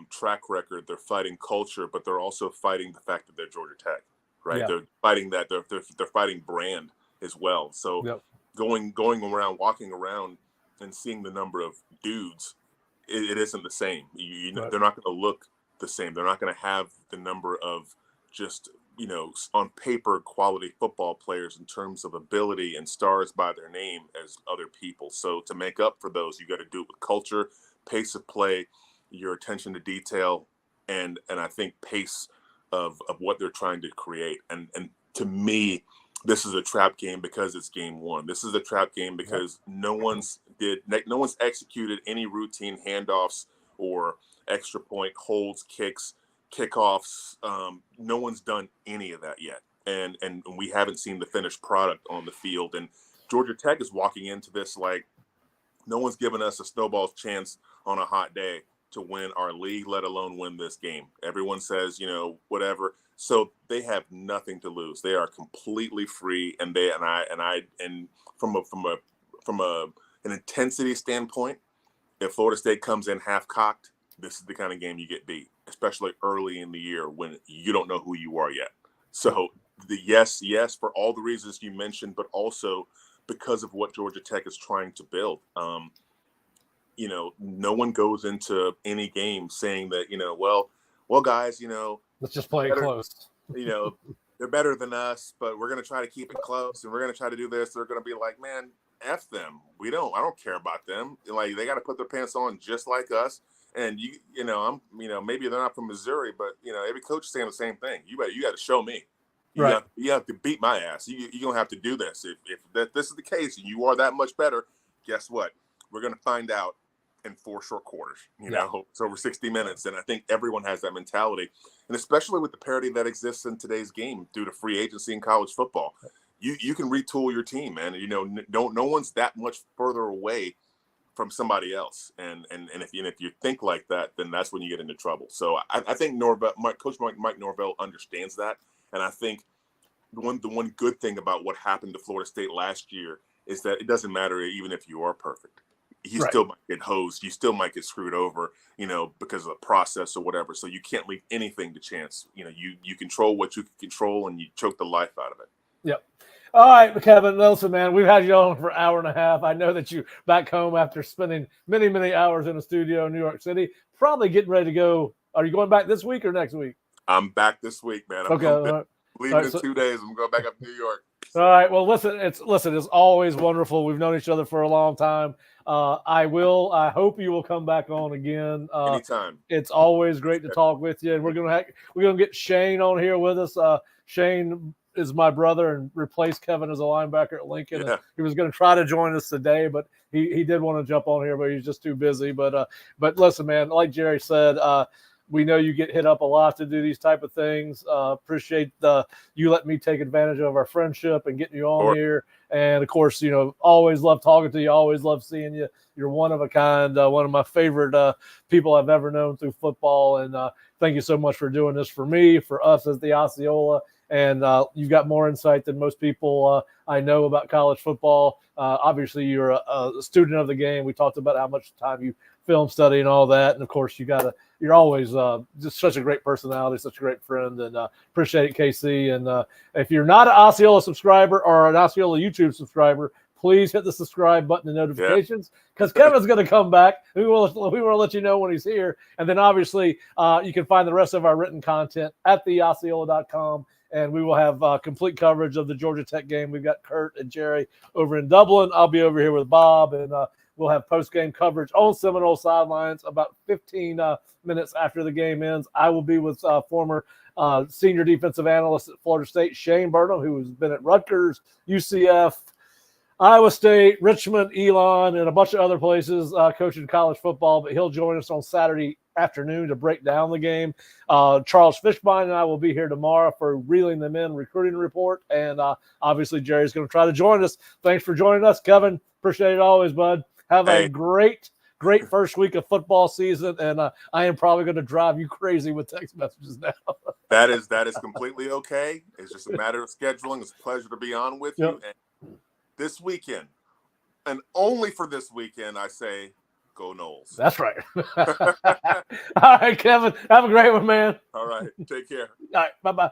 track record, they're fighting culture, but they're also fighting the fact that they're Georgia Tech, right? Yeah. They're fighting that they're fighting brand as well. So Yep. going around, walking around, and seeing the number of dudes, it isn't the same. You know, Right. they're not going to look the same. They're not going to have the number of just, on paper quality football players in terms of ability and stars by their name as other people. So to make up for those, you got to do it with culture, pace of play, your attention to detail, and I think pace of what they're trying to create. And to me, this is a trap game because it's game one. This is a trap game because no one's executed any routine handoffs or extra point holds, kicks, kickoffs. No one's done any of that yet. And we haven't seen the finished product on the field. And Georgia Tech is walking into this like no one's given us a snowball's chance on a hot day to win our league, let alone win this game. Everyone says, whatever. So they have nothing to lose. They are completely free, and from an intensity standpoint, if Florida State comes in half cocked, this is the kind of game you get beat, especially early in the year when you don't know who you are yet. So the yes for all the reasons you mentioned, but also because of what Georgia Tech is trying to build. No one goes into any game saying that, well, guys, Let's just play it close. They're better than us, but we're going to try to keep it close and we're going to try to do this. They're going to be like, man, F them. I don't care about them. Like, they got to put their pants on just like us. And maybe they're not from Missouri, but every coach is saying the same thing. You got to show me. You have to beat my ass. You're going to have to do this. If this is the case and you are that much better, guess what? We're going to find out in 4 short quarters. It's over 60 minutes. And I think everyone has that mentality. And especially with the parity that exists in today's game due to free agency in college football, you can retool your team, man. No one's that much further away from somebody else. And if you think like that, then that's when you get into trouble. So I think Coach Mike Norvell understands that. And I think the one good thing about what happened to Florida State last year is that it doesn't matter even if you are perfect. You still might get hosed. You still might get screwed over, because of the process or whatever. So you can't leave anything to chance. You control what you can control, and you choke the life out of it. Yep. All right, Kevin, listen, man, we've had you on for an hour and a half. I know that you're back home after spending many, many hours in a studio in New York City, probably getting ready to go. Are you going back this week or next week? I'm back this week, man. I'm leaving in 2 days. I'm going back up to New York. All right. Well, listen, it's always wonderful. We've known each other for a long time. I hope you will come back on again. Anytime. It's always great to talk with you. And we're gonna get Shane on here with us. Shane is my brother and replaced Kevin as a linebacker at Lincoln. Yeah. He was going to try to join us today, but he did want to jump on here, but he's just too busy. But listen, man, like Jerry said, we know you get hit up a lot to do these type of things. Appreciate you letting me take advantage of our friendship and getting you on here. And of course, always love talking to you. Always love seeing you. You're one of a kind, one of my favorite people I've ever known through football. And thank you so much for doing this for me, for us as the Osceola. And you've got more insight than most people I know about college football. Obviously, you're a student of the game. We talked about how much time you film study and all that. And of course, you're always just such a great personality, such a great friend, and appreciate it, KC. And if you're not an Osceola subscriber or an Osceola YouTube subscriber, please hit the subscribe button and notifications because Kevin's going to come back. We want to let you know when he's here. And then obviously you can find the rest of our written content at theosceola.com. And we will have complete coverage of the Georgia Tech game. We've got Kurt and Jerry over in Dublin. I'll be over here with Bob, and we'll have post-game coverage on Seminole Sidelines about 15 minutes after the game ends. I will be with former senior defensive analyst at Florida State, Shane Burnham, who has been at Rutgers, UCF, Iowa State, Richmond, Elon, and a bunch of other places coaching college football. But he'll join us on Saturday afternoon to break down the game. Charles Fishbein and I will be here tomorrow for Reeling Them In recruiting report. And obviously, Jerry's going to try to join us. Thanks for joining us, Kevin. Appreciate it always, bud. Have a great first week of football season. And I am probably going to drive you crazy with text messages now. That is completely okay. It's just a matter of scheduling. It's a pleasure to be on with you. And this weekend, and only for this weekend, I say, go Noles. That's right. All right, Kevin. Have a great one, man. All right. Take care. All right. Bye-bye.